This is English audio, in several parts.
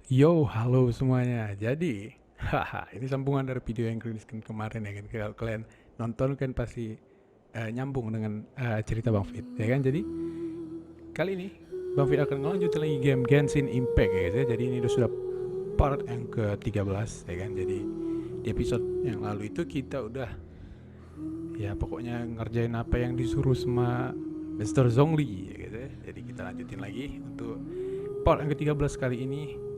Yo, halo semuanya. Jadi, ini sambungan dari video yang riliskan kemarin ya kan. Kalau kalian nonton kan pasti nyambung dengan cerita Bang Fit, ya kan? Jadi, kali ini Bang Fit akan ngelanjutin lagi game Genshin Impact ya guys ya. Jadi ini sudah part yang ke-13 ya kan. Jadi di episode yang lalu itu kita udah ya pokoknya ngerjain apa yang disuruh sama Mr. Zhongli ya guys ya. Jadi kita lanjutin lagi untuk part yang ke-13 kali ini.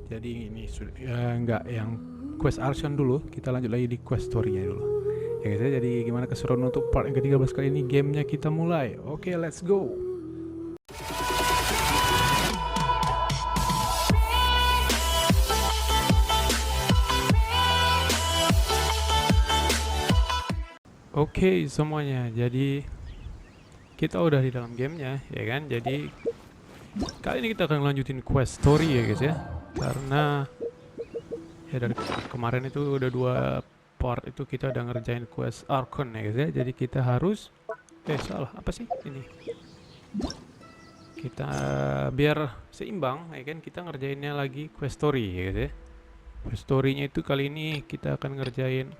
Jadi ini nggak yang quest action dulu, kita lanjut lagi di quest story-nya dulu. Ya guys ya, jadi gimana keseruan untuk part yang ke-13 kali ini, gamenya kita mulai. Oke, let's go. Oke semuanya, jadi kita udah di dalam gamenya ya kan. Jadi kali ini kita akan lanjutin quest story ya guys ya. Karena ya dari kemarin itu udah 2 part itu kita udah ngerjain quest Archon ya guys ya. Jadi kita harus salah apa sih ini, kita biar seimbang ya kan, kita ngerjainnya lagi quest story ya guys ya. Quest story-nya itu kali ini kita akan ngerjain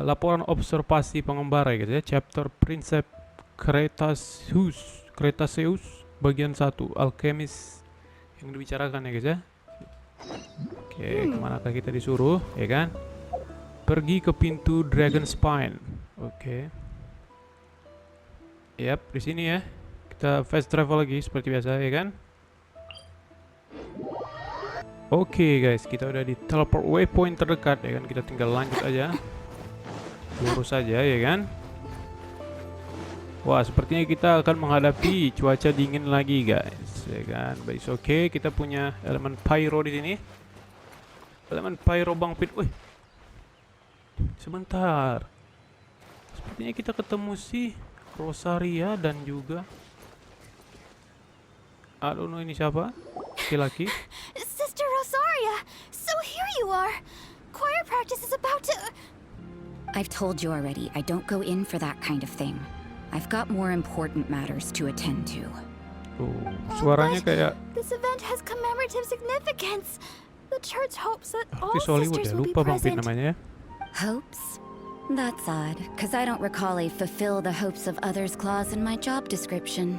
Laporan Observasi Pengembara ya guys ya, chapter Prinsip Cretaceous bagian 1, alkemis yang dibicarakan ya guys ya. Oke, kemanakah kita disuruh ya kan? Pergi ke pintu Dragon Spine. Oke. Yap, di sini ya. Kita fast travel lagi seperti biasa ya kan? Oke guys, kita udah di teleport waypoint terdekat ya kan. Kita tinggal lanjut aja. Lurus saja ya kan? Wah, sepertinya kita akan menghadapi cuaca dingin lagi guys, ya kan? But it's okay, kita punya elemen pyro di sini. Elemen pyro Bang Pit. Wih, sebentar. Sepertinya kita ketemu si Rosaria dan juga I don't know ini siapa? Laki-laki. Sister Rosaria, so here you are. Choir practice is about to... I've told you already, I don't go in for that kind of thing. I've got more important matters to attend to. Oh, suaranya kayak This event has commemorative significance. The church hopes that all artis Hollywood sisters ya, will be lupa Bang Pit present. namanya ya. Hopes? That's odd, because I don't recall a fulfill the hopes of others clause in my job description.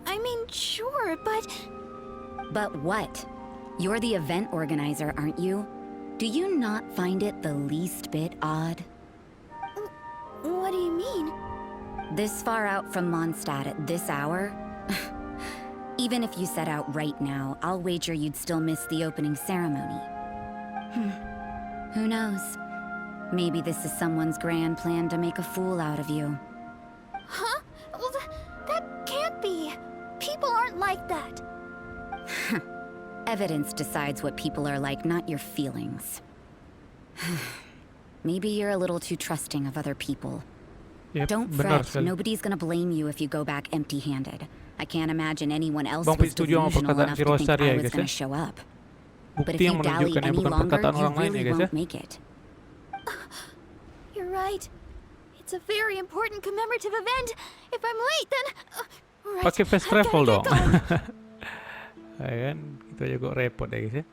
I mean, sure, but... But what? You're the event organizer, aren't you? Do you not find it the least bit odd? What do you mean? This far out from Mondstadt at this hour? Even if you set out right now, I'll wager you'd still miss the opening ceremony. Who knows? Maybe this is someone's grand plan to make a fool out of you. Huh? Well, that can't be. People aren't like that. Evidence decides what people are like, not your feelings. Maybe you're a little too trusting of other people. Yep, Don't benar fret, sekali. nobody's gonna blame you if you go back empty-handed. I can't imagine anyone else Bang was Pit setuju sama delusional perkataan enough si to think Rosaria I ya was guys ya. gonna show up. But if Bukti yang you dally menunjukkannya any bukan longer, perkataan you orang lain ya really guys ya. won't make it. You're right. It's a very important commemorative event. If I'm late, then... right, Pakai fast I gotta travel get dong. going. Ya kan, kita aja kok repot ya guys ya.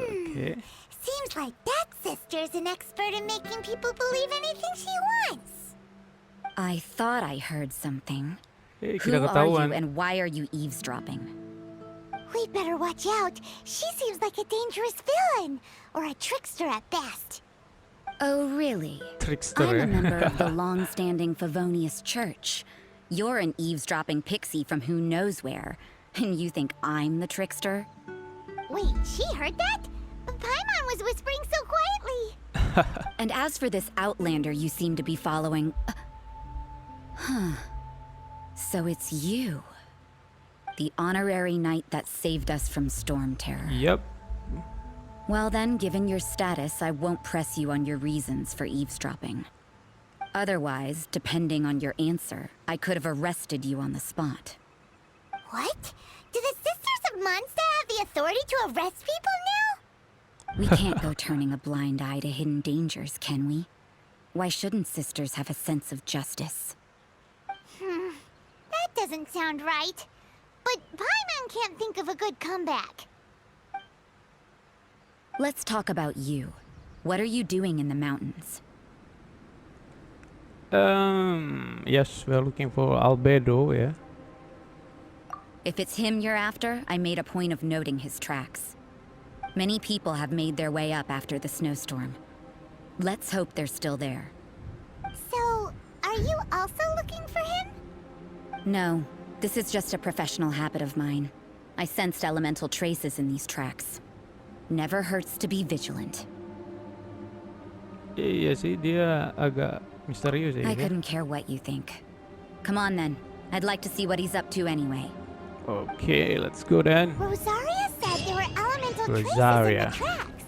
Oke. Seems like that sister's an expert in making people believe anything she wants. I thought I heard something. Kita Who are you ketahuan. and why are you eavesdropping? We'd better watch out. She seems like a dangerous villain, or a trickster at best. Oh, really? Trickster I'm ya. a member of the long-standing Favonius Church. You're an eavesdropping pixie from who knows where, and you think I'm the trickster? Wait, she heard that? Paimon was whispering so quietly. And as for this outlander you seem to be following... So it's you. The honorary knight that saved us from storm terror. Yep. Well then, given your status, I won't press you on your reasons for eavesdropping. Otherwise, depending on your answer, I could have arrested you on the spot. What? Do the Sisters of Mondstadt have the authority to arrest people now? We can't go turning a blind eye to hidden dangers, can we? Why shouldn't sisters have a sense of justice? That doesn't sound right. But Paimon can't think of a good comeback. Let's talk about you. What are you doing in the mountains? Yes, we're looking for Albedo, yeah. If it's him you're after, I made a point of noting his tracks. Many people have made their way up after the snowstorm. Let's hope they're still there. So, are you also looking for him? No, this is just a professional habit of mine. I sensed elemental traces in these tracks. Never hurts to be vigilant. Iya sih, dia agak misterius ya. I couldn't care what you think. Come on then. I'd like to see what he's up to anyway. Okay, let's go then. Rosaria said there were elemental traces in Rosaria. the tracks.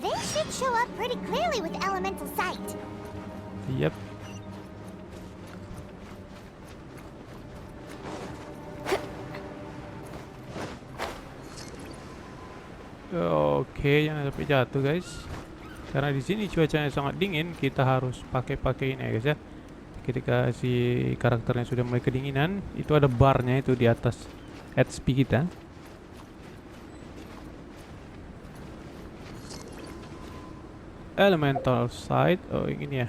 They should show up pretty clearly with elemental sight. Yep. Oke, jangan sampai jatuh guys. Karena di sini cuacanya sangat dingin, kita harus pakai ini ya guys ya. Ketika si karakternya sudah mulai kedinginan, itu ada barnya itu di atas HP kita. Elemental side, oh yang ini ya.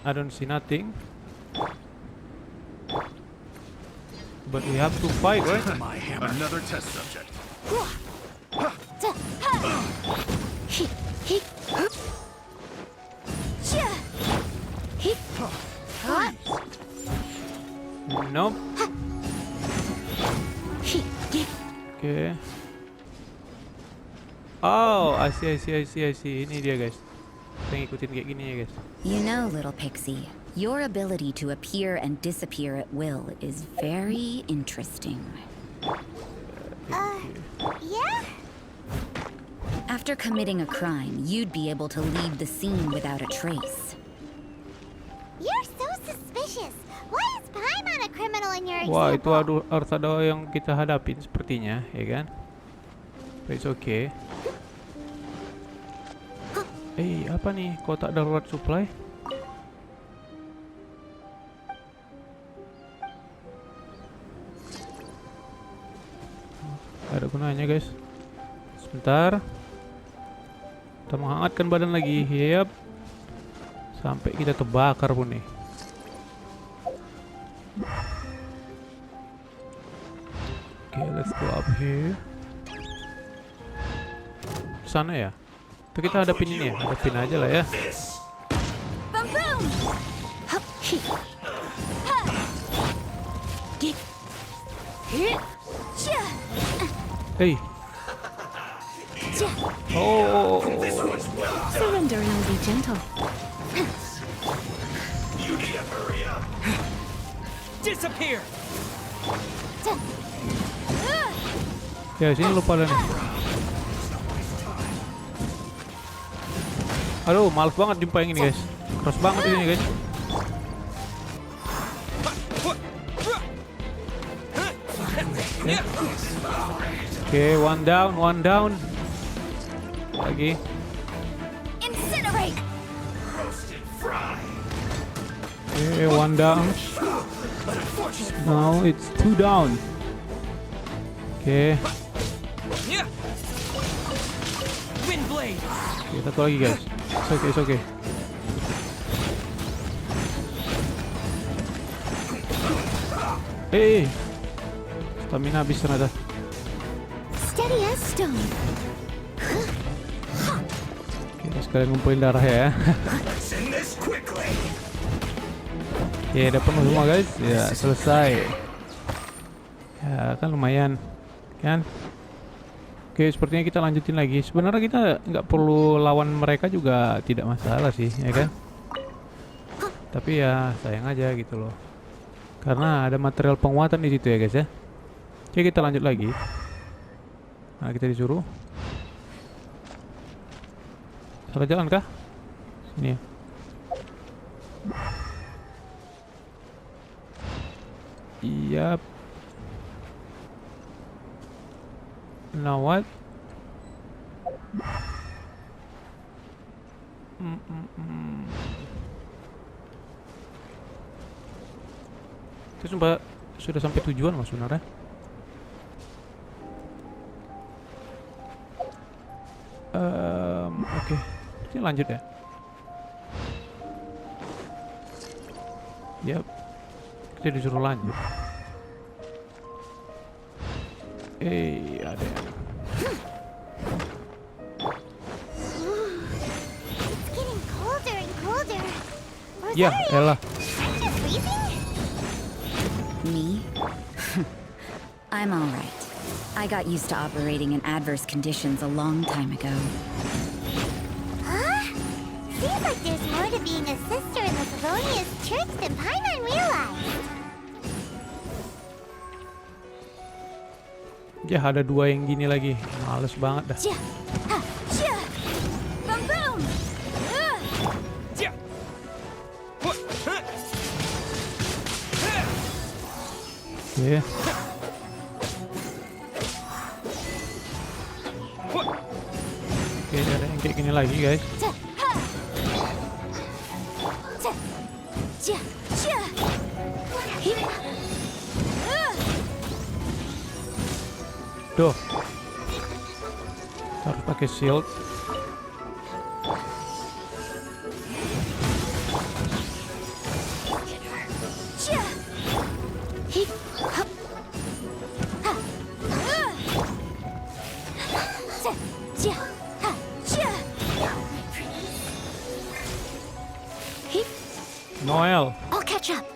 I don't see nothing. But we have to fight, right? Another test subject. Nope. Okay. Oh, I see. Ini dia guys. Kita ngikutin kayak gini ya guys. You know, little pixie, your ability to appear and disappear at will is very interesting. Yeah? After committing a crime, you'd be able to leave the scene without a trace. You're so suspicious. Why is Paimon a criminal in your Wah, itu example? harus ada yang kita hadapin sepertinya, ya kan? But it's okay. Apa nih? Kotak darurat supply? Gak ada gunanya guys. Sebentar. Kita menghangatkan badan lagi. Yep. Sampai kita terbakar pun nih. Okay, let's go up here. Sana ya? Itu kita hadapin ini ya? Hadapin aja lah ya. Boom boom! Hey. Oh. Surrender and I'll be gentle. You need to hurry up. Disappear! Ya, sini lupa nih. Aduh, males banget jumpa yang ini guys. Keras banget ini guys. Oke, one down. Lagi. Incinerate! Oke, one down. Now it's two down. Oke. Wind blade! Oke, satu lagi guys. It's okay. Stamina habis ternyata. Steady as stone. Kita sekalian ngumpulin darah ya. Send this quickly. Oke, udah penuh semua guys. Ya, selesai. Ya, kan lumayan. Kan? Oke, sepertinya kita lanjutin lagi. Sebenarnya kita nggak perlu lawan mereka juga tidak masalah sih, ya kan? Tapi ya sayang aja gitu loh. Karena ada material penguatan di situ ya guys ya. Oke, kita lanjut lagi. Nah, kita disuruh. Salah jalan kah? Sini ya. Iya. Now what? Itu sudah sampai tujuan loh sebenarnya. Oke. Ini lanjut ya. Yap. Kita disuruh lanjut. Ada. It's getting colder and colder. Ya, elah. I'm just freezing. Me? I'm all right. I got used to operating in adverse conditions a long time ago. Huh? Seems like there's more to being a sister in the Savonius Church than Paimon realized. Ya, ada 2 yang gini lagi. Males banget dah. Ja, ha, ja. Boom, boom. Yeah. Oke. Oke, ada yang kayak gini lagi, guys. Ja, ha. Ja, ja, ja. Hip. Duh. Harus pakai shield. Ja. Hip, hop. Ha. Ja, ja, ha, ja. Hip. Noel. I'll catch up.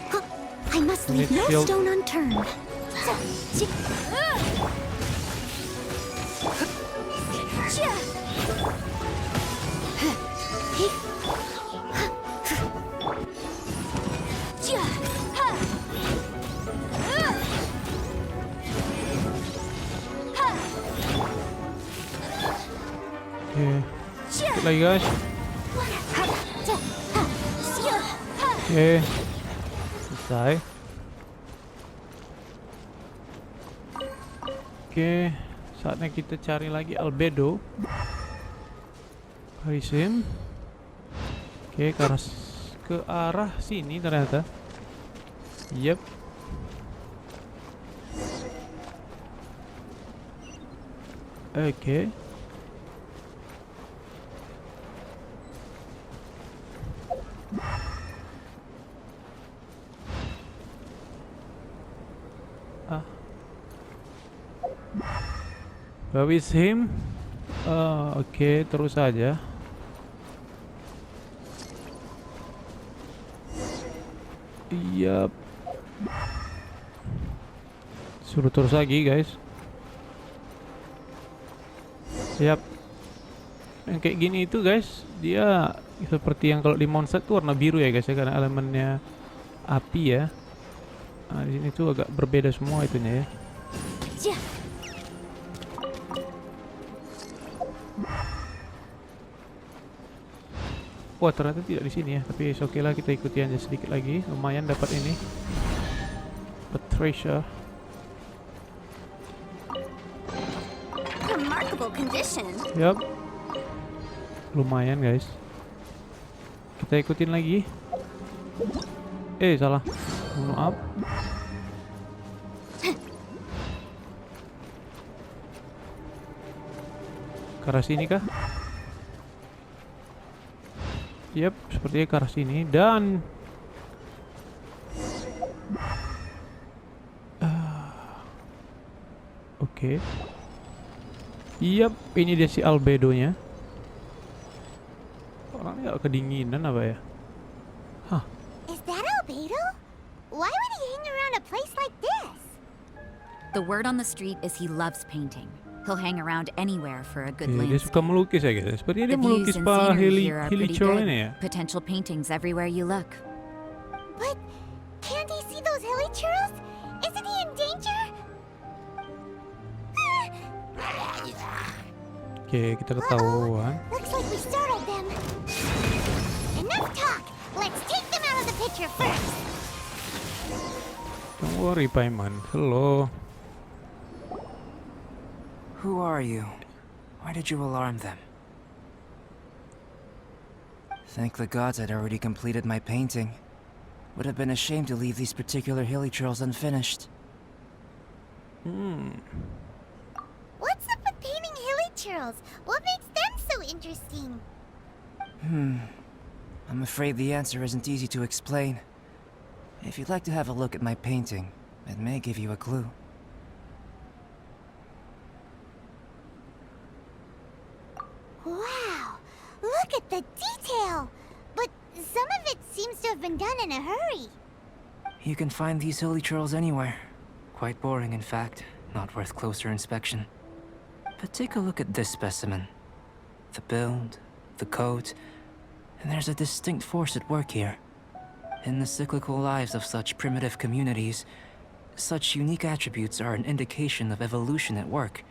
Huh, I must Need leave no shield. stone unturned. Ja, ja. Hip. Ja, ha. Ha. Oke. Ja. Dikit lagi, guys. Ha. Ja, ha. Ja, ha. Oke. Selesai. Oke, saatnya kita cari lagi albedo. Harisim. Oke, ke arah sini ternyata. Yep. Oke. Habis him. Oke, terus aja. Yap. Suruh terus lagi, guys. Yap. Yang kayak gini itu, guys, dia seperti yang kalau di monster tuh warna biru ya, guys, ya, karena elemennya api ya. Nah, di sini tuh agak berbeda semua itunya ya. Ja. Wah, ternyata tidak di sini ya, tapi oke lah, kita ikuti aja sedikit lagi. Lumayan dapat ini. Patricia. Remarkable condition. Yap. Lumayan, guys. Kita ikutin lagi. Salah. Maaf. Ke arah sini kah? Yap, sepertinya ke arah sini. Dan oke. Yap, ini dia si albedonya. Orangnya agak kedinginan apa ya? Hah. Is that Albedo? Why would he hang around a place like this? The word on the street is he loves painting. He'll hang around anywhere for a good Dia landscape. suka melukis ya, guys. Sepertinya The dia melukis views and Pak scenery here are pretty Hilichurl ini ya. good. Potential paintings everywhere you look. But can't he see those hilly churros? Isn't he in danger? Oke, kita ketahuan. Looks like we startled them. Enough talk. Let's take them out of the picture first. Don't worry, Paimon. Hello. Who are you? Why did you alarm them? Thank the gods I'd already completed my painting. Would have been a shame to leave these particular hilly trails unfinished. What's up with painting hilly trails? What makes them so interesting? I'm afraid the answer isn't easy to explain. If you'd like to have a look at my painting, it may give you a clue. Wow, look at the detail! But some of it seems to have been done in a hurry. You can find these hilly trails anywhere. Quite boring, in fact. Not worth closer inspection. But take a look at this specimen. The build, the coat, and there's a distinct force at work here. In the cyclical lives of such primitive communities, such unique attributes are an indication of evolution at work.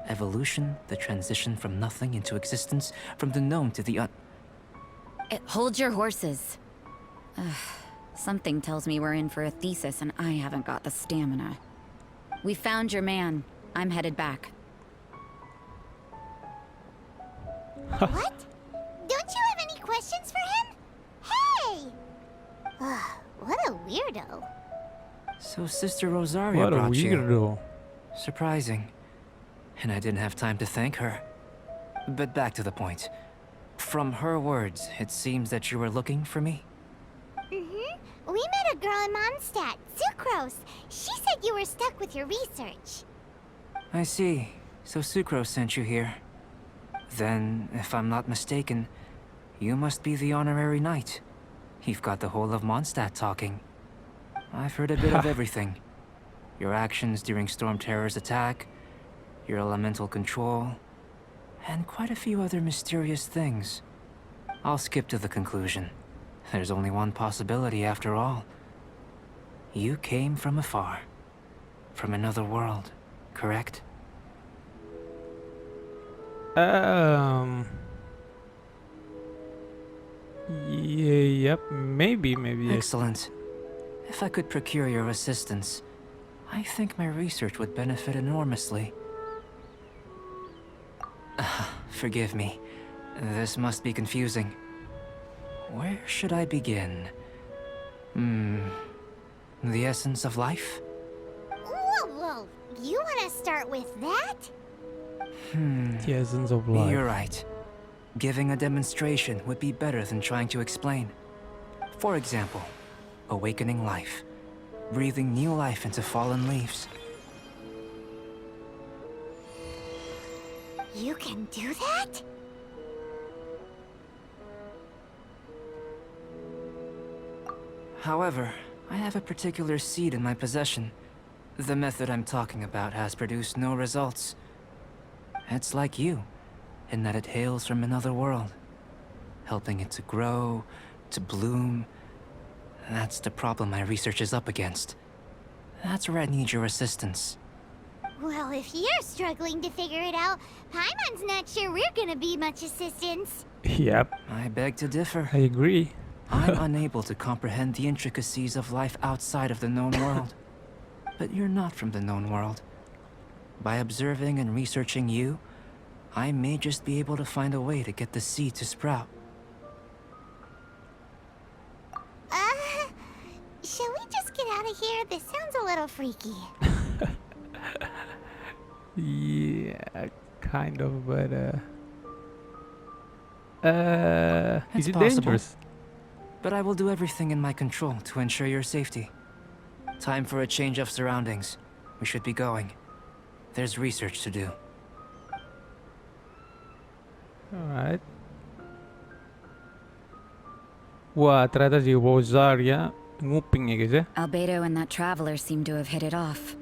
Evolution, the transition from nothing into existence, from the known to the Hold your horses. Something tells me we're in for a thesis and I haven't got the stamina. We found your man. I'm headed back. What? Don't you have any questions for him? Hey! What a weirdo. So Sister Rosaria What a brought you. weirdo. Surprising. And I didn't have time to thank her. But back to the point. From her words, it seems that you were looking for me? We met a girl in Mondstadt, Sucrose. She said you were stuck with your research. I see. So Sucrose sent you here. Then, if I'm not mistaken, you must be the honorary knight. You've got the whole of Mondstadt talking. I've heard a bit of everything. Your actions during Storm Terror's attack, your elemental control, and quite a few other mysterious things. I'll skip to the conclusion. There's only one possibility after all. You came from afar. From another world, correct? Yep, maybe, yes. Excellent. If I could procure your assistance, I think my research would benefit enormously. Forgive me. This must be confusing. Where should I begin? The essence of life? Whoa. You want to start with that? The essence of life. You're right. Giving a demonstration would be better than trying to explain. For example, awakening life. Breathing new life into fallen leaves. You can do that? However, I have a particular seed in my possession. The method I'm talking about has produced no results. It's like you, in that it hails from another world. Helping it to grow, to bloom. That's the problem my research is up against. That's where I need your assistance. Well, if you're struggling to figure it out, Paimon's not sure we're gonna be much assistance. Yep, I beg to differ. I agree. I'm unable to comprehend the intricacies of life outside of the known world. But you're not from the known world. By observing and researching you, I may just be able to find a way to get the seed to sprout. Shall we just get out of here? This sounds a little freaky. Yeah, kind of, but is It's it possible. dangerous? But I will do everything in my control to ensure your safety. Time for a change of surroundings. We should be going. There's research to do. Alright. Wah, ternyata si Rosaria nguping ya guys ya. Albedo and that traveler seem to have hit it off.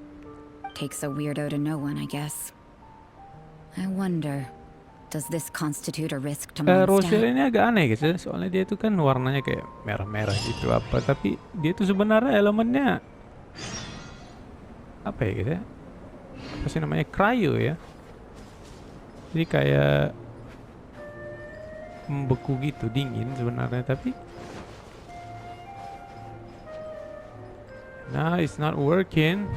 Takes a weirdo to know one, I guess. I wonder, does this constitute a risk to Rosaria Mondstadt? ini agak aneh guys ya. Soalnya dia tuh kan warnanya kayak merah-merah gitu apa. Tapi dia tuh sebenarnya elemennya apa ya guys ya? Apa sih namanya? Cryo ya. Jadi kayak membeku gitu, dingin sebenarnya, tapi nah, it's not working.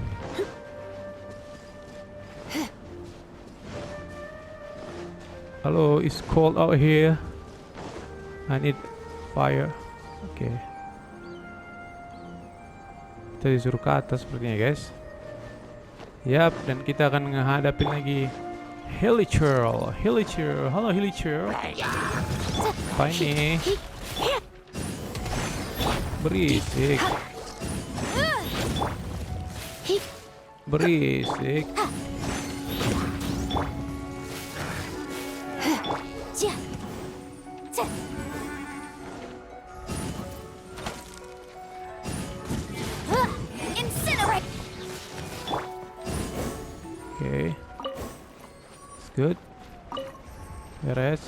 Hello, it's cold out here. I need fire. Okay. Kita disuruh ke atas sepertinya guys. Yap, dan kita akan menghadapin lagi Hilichurl. Halo Hilichurl. Apa ini? Berisik. Berisik. Incinerate! Oke. It's good. Beres.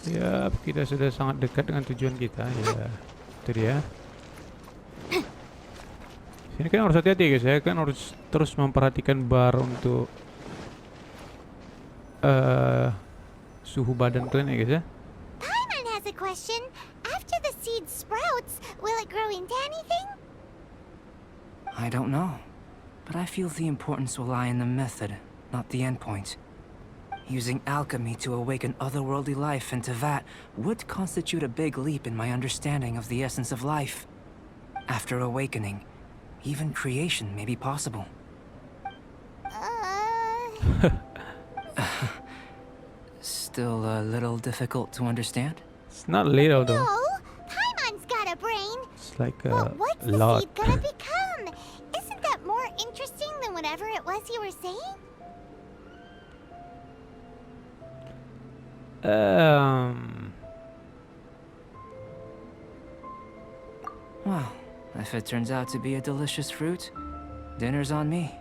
Ya, kita sudah sangat dekat dengan tujuan kita. Ya, itu dia. Sini kan harus hati-hati guys ya, kan harus terus memperhatikan bar untuk suhu badan kalian ya guys ya. Paimon has a question. After the seed sprouts, will it grow into anything? I don't know, but I feel the importance will lie in the method, not the endpoint. Using alchemy to awaken otherworldly life into that would constitute a big leap in my understanding of the essence of life. After awakening, even creation may be possible. Still a little difficult to understand? It's not little though. No, Paimon's got a brain. It's like But a what's the lot. seed gonna become? Isn't that more interesting than whatever it was you were saying? Well, if it turns out to be a delicious fruit, dinner's on me.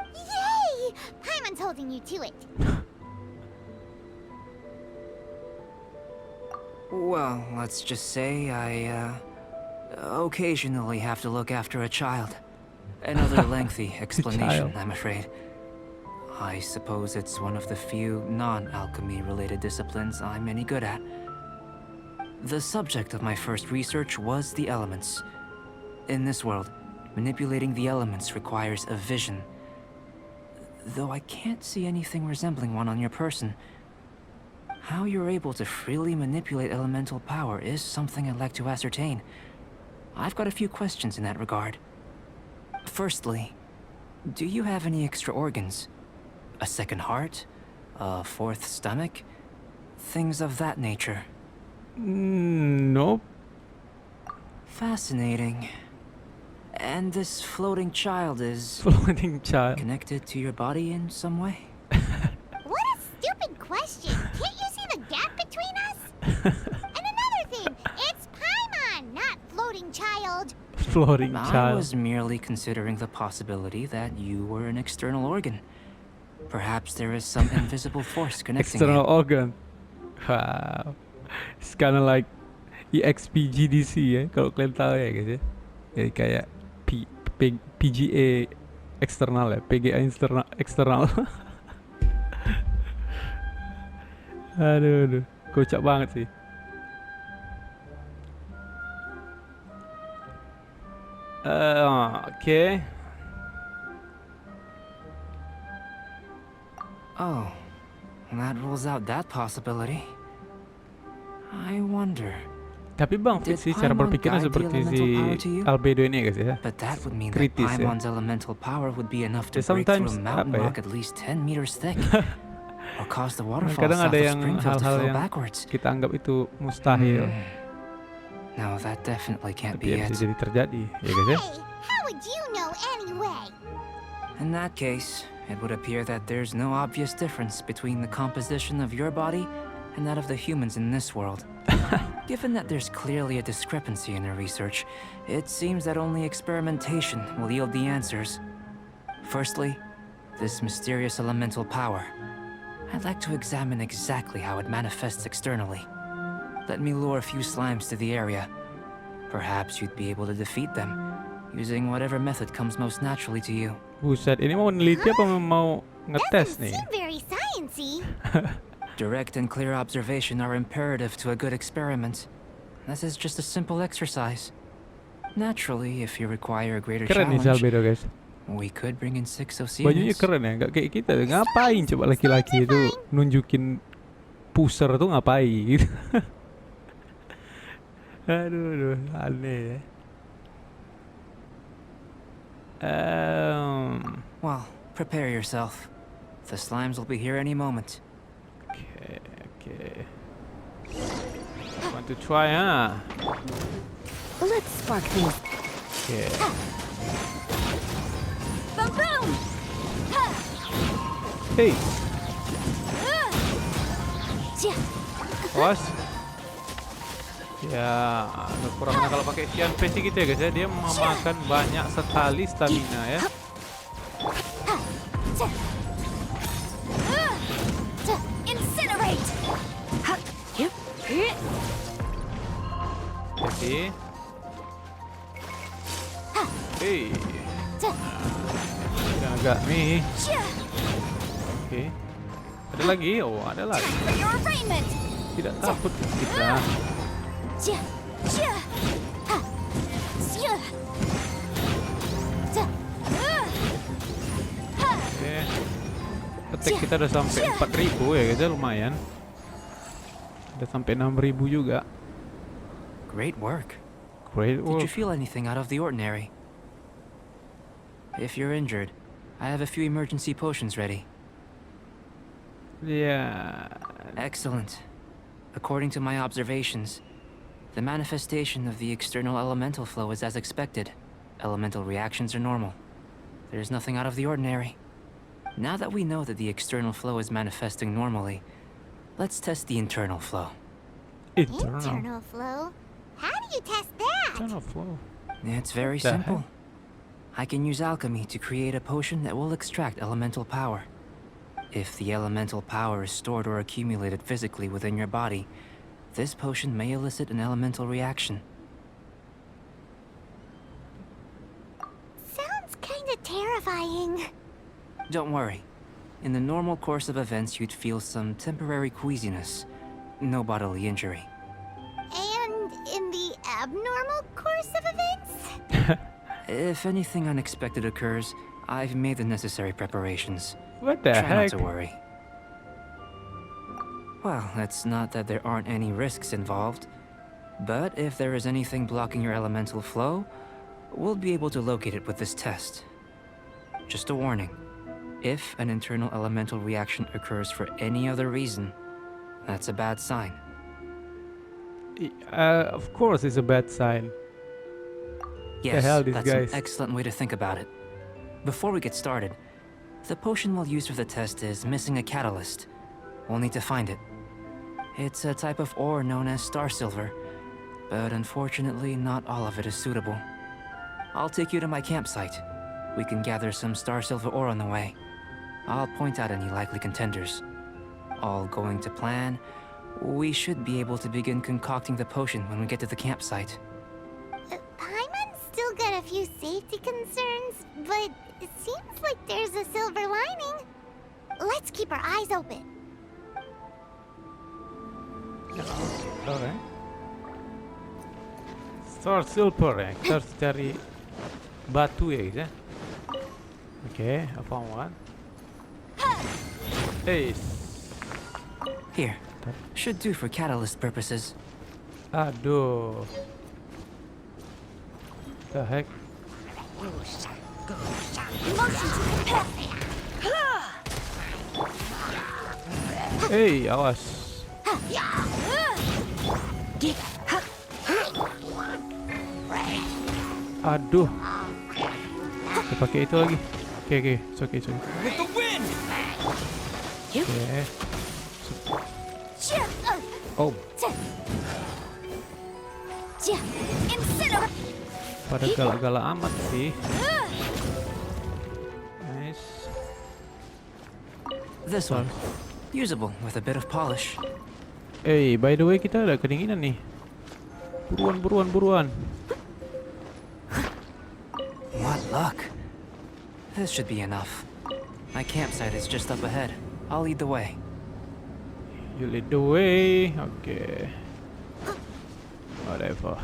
Yay! Paimon's holding you to it. Well, let's just say I, occasionally have to look after a child. Another lengthy explanation, I'm afraid. I suppose it's one of the few non-alchemy related disciplines I'm any good at. The subject of my first research was the elements. In this world, manipulating the elements requires a vision. Though I can't see anything resembling one on your person, how you're able to freely manipulate elemental power is something I'd like to ascertain. I've got a few questions in that regard. Firstly, do you have any extra organs? A second heart? A fourth stomach? Things of that nature. Nope. Fascinating. And this floating child is Floating child. connected to your body in some way? What a stupid question! Can't you see the gap between us? And another thing, it's Paimon, not floating child. Floating I child. was merely considering the possibility that you were an external organ. Perhaps there is some invisible force connecting External you. organ. Wow. It's kind of like EXPGDC ya, kalau kalian tahu ya guys ya. Jadi kayak PGA eksternal ya, PGA eksternal. Aduh, kocak banget sih. Oke. Oh, that rules out that possibility. I wonder. Tapi Bang Fit sih cara Paimon berpikirnya guide the seperti si elemental power to you? albedo ini ya guys ya. But that would mean that Kritis ya. Paimon's elemental power would be enough to Ya, break through sometimes a mountain apa ya? rock at least 10 meters thick. Or cause the waterfall Kadang south ada of yang Springfield to hal-hal flow yang backwards. kita anggap itu mustahil, No, that definitely can't tapi be ya it. bisa jadi terjadi ya guys ya. Hey, how would you know anyway? In that case, it would appear that there's no obvious difference between the composition of your body and that of the humans in this world. Given that there's clearly a discrepancy in your research, it seems that only experimentation will yield the answers. Firstly, this mysterious elemental power. I'd like to examine exactly how it manifests externally. Let me lure a few slimes to the area. Perhaps you'd be able to defeat them, using whatever method comes most naturally to you. Buset, ini mau neliti apa mau ngetes Doesn't nih? seem very sciencey. Direct and clear observation are imperative to a good experiment. This is just a simple exercise. Naturally, if you require a greater Keren nih si challenge, albedo guys. we could bring in 6 Bajunya Oceanics. keren ya, nggak kayak kita. Ngapain coba laki-laki itu nunjukin puser tuh ngapain gitu? Aduh, aneh ya. Well, prepare yourself. The slimes will be here any moment. Okay. Want to try, huh? Let's spark things. Okay. Boom boom! Hey, Yeah. awas. Ya, kurangnya kalau pakai Xian Face gitu ya guys ya, dia memakan banyak sekali stamina ya. Incinerate! Jadi, hey, nah, agak nih. Oke, ada lagi? Oh, ada lagi. For your arraignment! Tidak takut kita. Yeah. Yeah. Ha. Yeah. Oke, attack kita udah sampai 4.000 ya guys ya, lumayan. Udah sampai 6.000 juga. Great work. Great Did you work. feel anything out of the ordinary? If you're injured, I have a few emergency potions ready. Yeah. Excellent. According to my observations, the manifestation of the external elemental flow is as expected. Elemental reactions are normal. There's nothing out of the ordinary. Now that we know that the external flow is manifesting normally, let's test the internal flow. Internal flow? How do you test that? Internal flow. It's very the simple. I can use alchemy to create a potion that will extract elemental power. If the elemental power is stored or accumulated physically within your body, this potion may elicit an elemental reaction. Sounds kinda terrifying. Don't worry. In the normal course of events, you'd feel some temporary queasiness. No bodily injury. And in the abnormal course of events? If anything unexpected occurs, I've made the necessary preparations. What the Try heck? not to worry. Well, it's not that there aren't any risks involved. But if there is anything blocking your elemental flow, we'll be able to locate it with this test. Just a warning. If an internal elemental reaction occurs for any other reason, that's a bad sign. Of course it's a bad sign. Yes, hell, these that's guys. an excellent way to think about it. Before we get started, the potion we'll use for the test is missing a catalyst. We'll need to find it. It's a type of ore known as star silver, but unfortunately not all of it is suitable. I'll take you to my campsite. We can gather some star silver ore on the way. I'll point out any likely contenders. All going to plan, we should be able to begin concocting the potion when we get to the campsite. Paimon's still got a few safety concerns, but it seems like there's a silver lining. Let's keep our eyes open. Alright. Star silver ya. Kita harus cari batu ya guys ya. Okay, I found one. Hey. Here. Should do for catalyst purposes. Aduh. The heck? Motion to compel. Hey, awas. Aduh. Kita pakai itu lagi. Oke, it's okay. With the wind! Oke. Oh, Incinerate! pada galak-galak amat sih. Nice. This one. Usable with a bit of polish. Hey, by the way kita ada kedinginan nih. Buruan. What luck. This should be enough. My campsite is just up ahead. I'll lead the way. You lead the way. Okay. Whatever.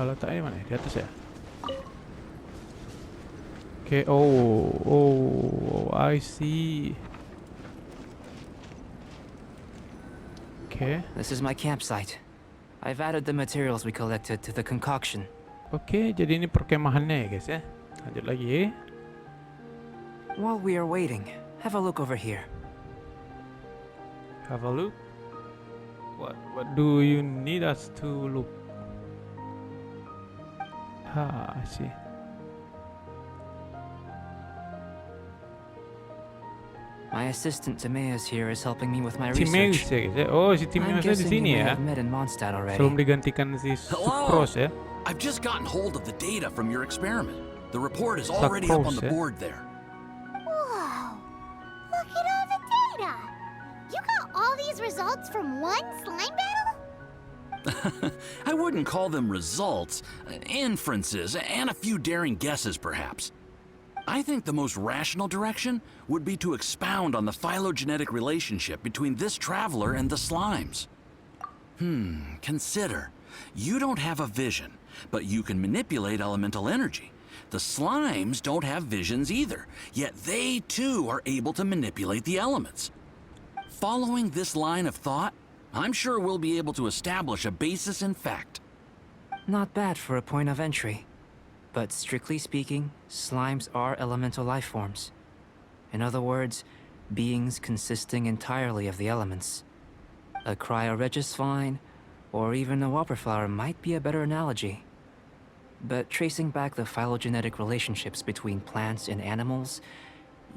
Letaknya mana? Di atas ya? Oke, oh, I see. Oke, This is my campsite. I've added the materials we collected to the concoction. oke, jadi ini perkemahannya ya guys ya. Lanjut lagi. While we are waiting, have a look over here. Have a look. What do you need us to look? I see. My assistant Timaeus here is helping me with my Timaeus research. ya guys ya. Oh, si I'm Timaeusnya di guessing you sini may ya. have met in Mondstadt already. Sebelum digantikan si Sucrose ya. I've just gotten hold of the data from your experiment. The report is already up on the Sucrose, eh? board there. Whoa! Look at all the data! You got all these results from one slime battle? I wouldn't call them results, inferences, and a few daring guesses, perhaps. I think the most rational direction would be to expound on the phylogenetic relationship between this traveler and the slimes. Consider. You don't have a vision, but you can manipulate elemental energy. The slimes don't have visions either, yet they too are able to manipulate the elements. Following this line of thought, I'm sure we'll be able to establish a basis in fact. Not bad for a point of entry. But strictly speaking, slimes are elemental life forms. In other words, beings consisting entirely of the elements. A cryoregis vine, or even a wildflower might be a better analogy. But tracing back the phylogenetic relationships between plants and animals,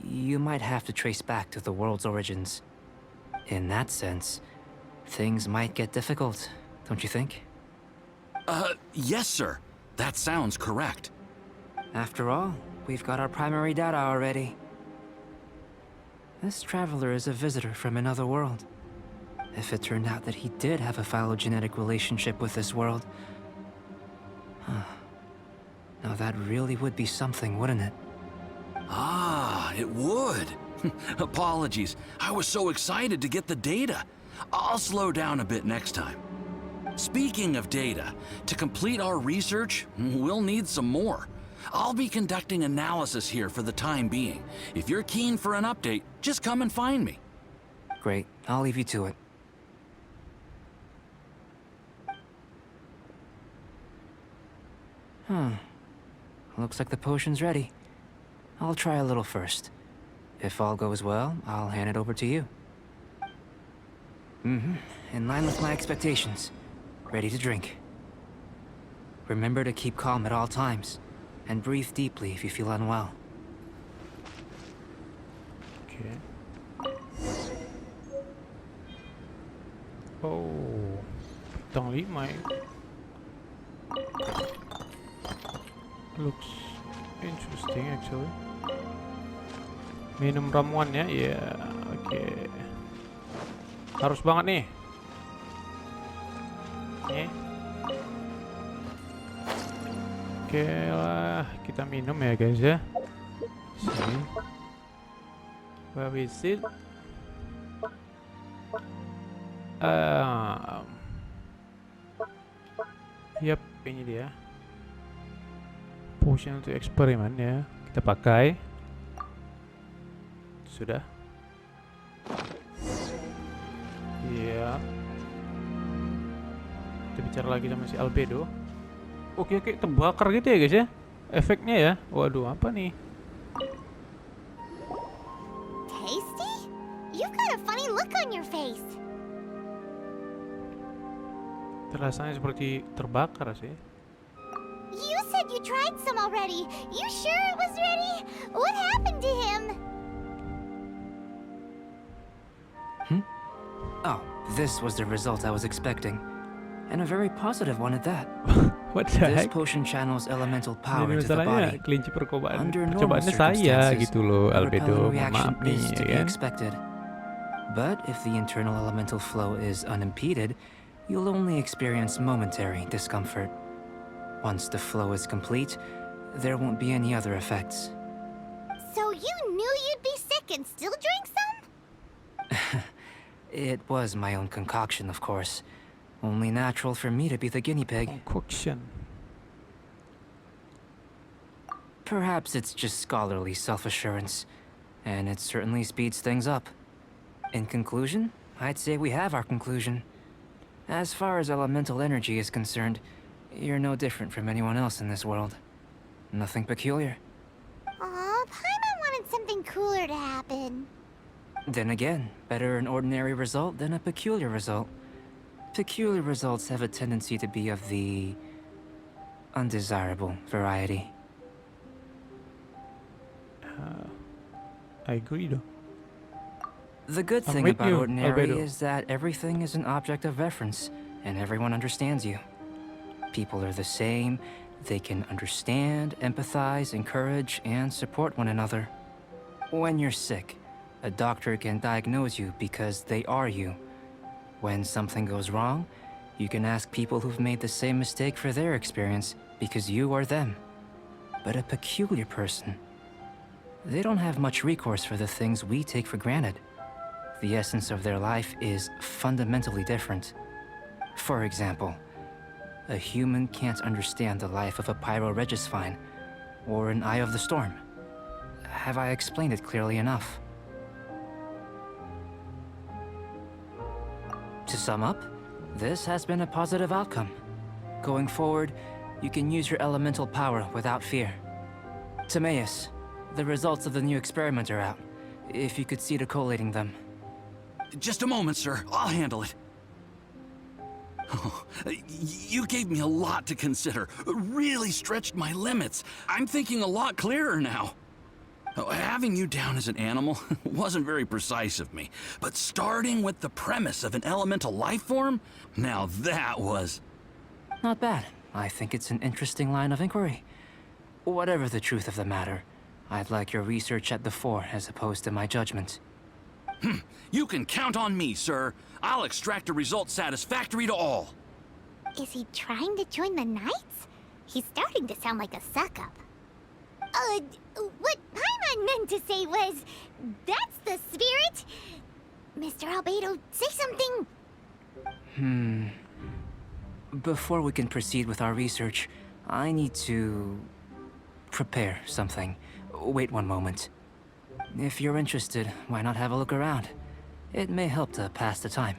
you might have to trace back to the world's origins. In that sense, things might get difficult, don't you think? Yes, sir. That sounds correct. After all, we've got our primary data already. This traveler is a visitor from another world. If it turned out that he did have a phylogenetic relationship with this world... Now that really would be something, wouldn't it? Ah, it would. Apologies. I was so excited to get the data. I'll slow down a bit next time. Speaking of data, to complete our research, we'll need some more. I'll be conducting analysis here for the time being. If you're keen for an update, just come and find me. Great, I'll leave you to it. Looks like the potion's ready. I'll try a little first. If all goes well, I'll hand it over to you. In line with my expectations. Ready to drink. Remember to keep calm at all times, and breathe deeply if you feel unwell. Oke. Oh, bintang 5 ya. Looks interesting actually. Minum ramuan ya, ya, oke. Harus banget nih. Oke lah, kita minum ya guys ya. Sini. Where is it? Yap, ini dia. Potion untuk eksperimen ya. Kita pakai. Sudah. Iya. Kita bicara lagi sama si Albedo. Oke, terbakar gitu ya guys ya. Efeknya ya. Waduh, apa nih? Tasty? You've got a funny look on your face. Rasanya seperti terbakar sih. You said you tried some already. You sure it was ready? What happened to him? Oh, this was the result I was expecting. And a very positive one at that. What the This heck? potion channels elemental power Jadi to the masalahnya body. kelinci percobaan. Under normal Percobaannya saya circumstances, gitu loh, a Albedo. repellent Mohon reaction maaf nih, is to ya be kan? expected. But if the internal elemental flow is unimpeded, you'll only experience momentary discomfort. Once the flow is complete, there won't be any other effects. So you knew you'd be sick and still drank some? It was my own concoction, of course. Only natural for me to be the guinea pig. Concoction. Perhaps it's just scholarly self-assurance, and it certainly speeds things up. In conclusion, I'd say we have our conclusion. As far as elemental energy is concerned, you're no different from anyone else in this world. Nothing peculiar. Aw, Paimon wanted something cooler to happen. Then again, better an ordinary result than a peculiar result. Peculiar results have a tendency to be of the undesirable variety. I agree though. The good I'm thing with about you, ordinary Albedo. is that everything is an object of reference, and everyone understands you. People are the same. They can understand, empathize, encourage, and support one another. When you're sick, a doctor can diagnose you because they are you. When something goes wrong, you can ask people who've made the same mistake for their experience because you are them. But a peculiar person, they don't have much recourse for the things we take for granted. The essence of their life is fundamentally different. For example, a human can't understand the life of a pyroregisvine or an eye of the storm. Have I explained it clearly enough? To sum up, this has been a positive outcome. Going forward, you can use your elemental power without fear. Timaeus, the results of the new experiment are out. If you could see to collating them. Just a moment, sir. I'll handle it. Oh, you gave me a lot to consider. Really stretched my limits. I'm thinking a lot clearer now. Having you down as an animal wasn't very precise of me, but starting with the premise of an elemental life form, now that was... Not bad. I think it's an interesting line of inquiry. Whatever the truth of the matter, I'd like your research at the fore as opposed to my judgment. You can count on me, sir. I'll extract a result satisfactory to all. Is he trying to join the Knights? He's starting to sound like a suck-up. What Paimon meant to say was, that's the spirit. Mr. Albedo, say something. Before we can proceed with our research, I need to prepare something. Wait one moment. If you're interested, why not have a look around? It may help to pass the time.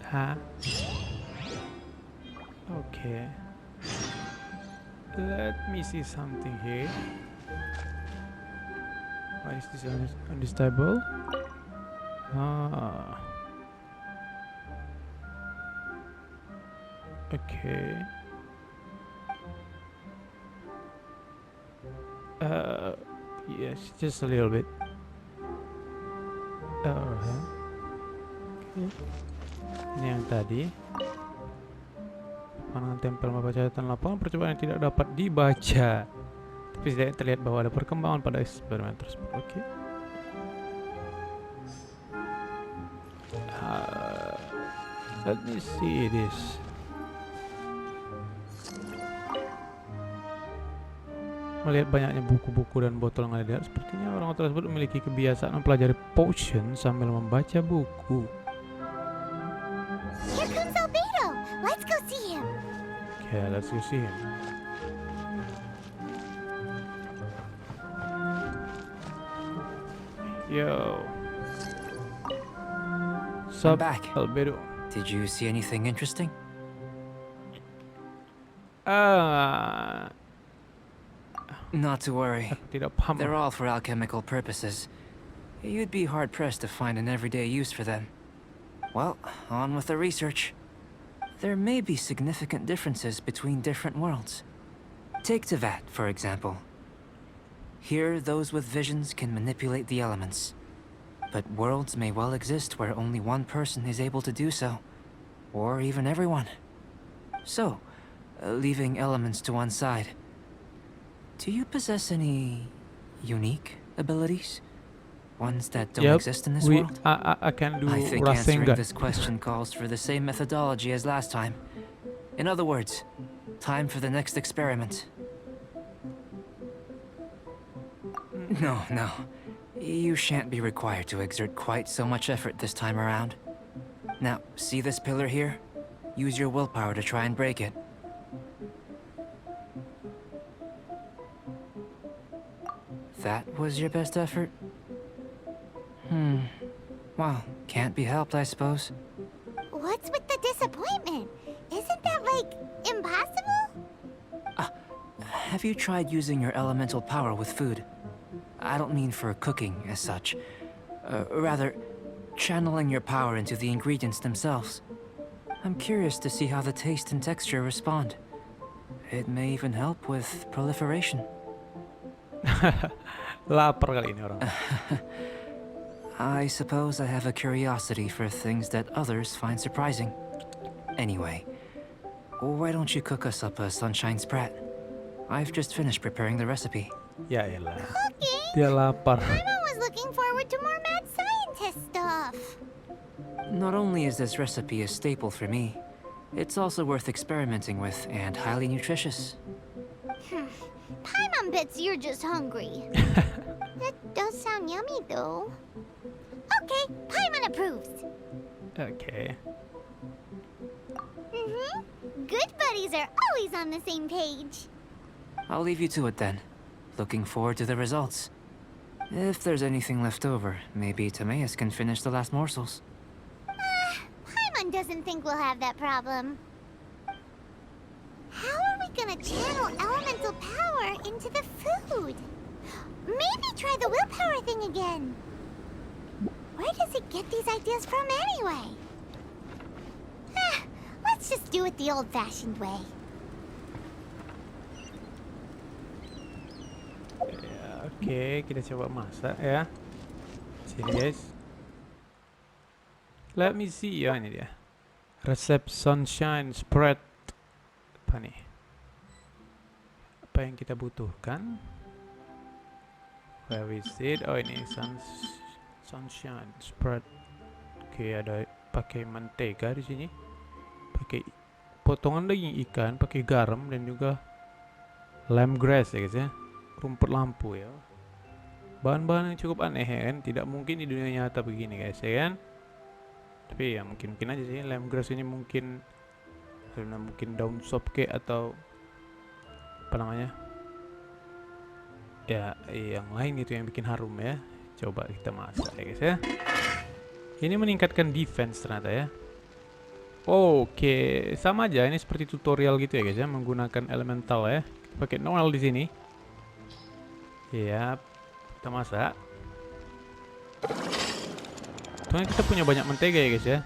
Huh? Okay. Let me see something here. Why is this on this table? Ah. Okay. Yes, just a little bit. Okay. Ini yang tadi. Pandangan tempel membaca catatan lapangan percobaan yang tidak dapat dibaca, tapi tidak terlihat bahwa ada perkembangan pada eksperimen tersebut. Oke. Let me see this. Melihat banyaknya buku-buku dan botol yang ada, sepertinya orang tersebut memiliki kebiasaan mempelajari potion sambil membaca buku. Here comes Albedo. Let's go see him. Okay, let's go see him. Yo. Sup, back. Albedo. Did you see anything interesting? Not to worry. Tidak paham. They're all for alchemical purposes. You'd be hard-pressed to find an everyday use for them. Well, on with the research. There may be significant differences between different worlds. Take Tevat, for example. Here, those with visions can manipulate the elements. But worlds may well exist where only one person is able to do so. Or even everyone. So, leaving elements to one side, do you possess any unique abilities? Ones that don't exist in this world? I can do I think answering Rasengan. this question calls for the same methodology as last time. In other words, time for the next experiment. No. You shan't be required to exert quite so much effort this time around. Now, see this pillar here? Use your willpower to try and break it. that was your best effort? Well, can't be helped, I suppose. What's with the disappointment? Isn't that, like, impossible? Have you tried using your elemental power with food? I don't mean for cooking as such. Rather, channeling your power into the ingredients themselves. I'm curious to see how the taste and texture respond. It may even help with proliferation. Lapar kali ini orang. I suppose I have a curiosity for things that others find surprising. Anyway, why don't you cook us up a sunshine sprat? I've just finished preparing the recipe. Ya elah. Cooking? Dia lapar. Paimon was looking forward to more mad scientist stuff. Not only is this recipe a staple for me, it's also worth experimenting with and highly nutritious. Paimon bets you're just hungry. That does sound yummy, though. Okay, Paimon approves. Oke. Good buddies are always on the same page. I'll leave you to it then. Looking forward to the results. If there's anything left over, maybe Timaeus can finish the last morsels. Paimon doesn't think we'll have that problem. How are we gonna channel elemental power into the food? Maybe try the willpower thing again. Where does it get these ideas from anyway? Let's just do it the old-fashioned way. Ya, oke, kita coba masak ya. Sini guys. Let me see ya, ini dia. Resep sunshine spread. Apa nih? Apa yang kita butuhkan? Where is it? Oh ini sunshine spread. Oke, ada pakai mentega di sini. Pakai potongan daging ikan, pakai garam dan juga lemongrass ya guys ya. Rumput lampu ya. Bahan-bahan yang cukup aneh ya kan. Tidak mungkin di dunia nyata begini guys ya kan. Tapi ya mungkin aja sih. Lemongrass ini mungkin karena mungkin daun sop kek atau apa namanya ya yang lain itu yang bikin harum ya. Coba kita masak ya guys ya. Ini meningkatkan defense ternyata ya. Oke, sama aja ini seperti tutorial gitu ya guys ya, menggunakan elemental ya. Kita pakai Noel di sini. Ya, kita masak. Soalnya kita punya banyak mentega ya guys ya.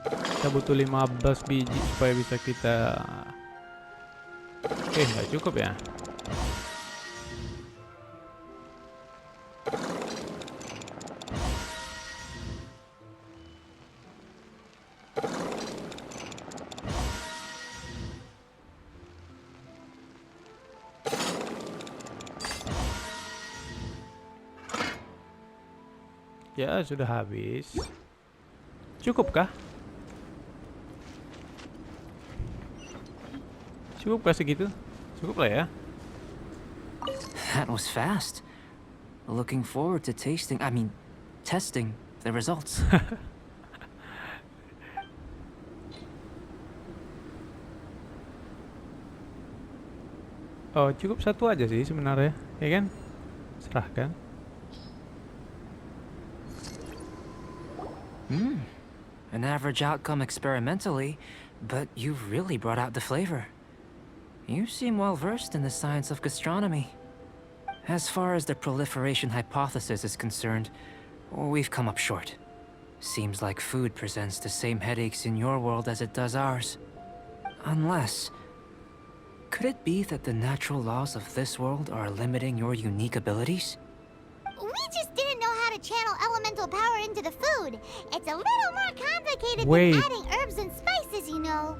Kita butuh 15 biji supaya bisa kita. Oke, nggak cukup ya. Ya, sudah habis. Cukupkah? Cukupkah segitu? Cukup lah ya. That was fast. Looking forward to testing the results. Oh, cukup satu aja sih sebenarnya, ya kan? Serahkan. An average outcome experimentally, but you've really brought out the flavor. You seem well versed in the science of gastronomy. As far as the proliferation hypothesis is concerned, we've come up short. Seems like food presents the same headaches in your world as it does ours. Unless, could it be that the natural laws of this world are limiting your unique abilities? We just didn't know how to channel elemental power into the food. It's a little more complicated Wait. than adding herbs and spices, you know.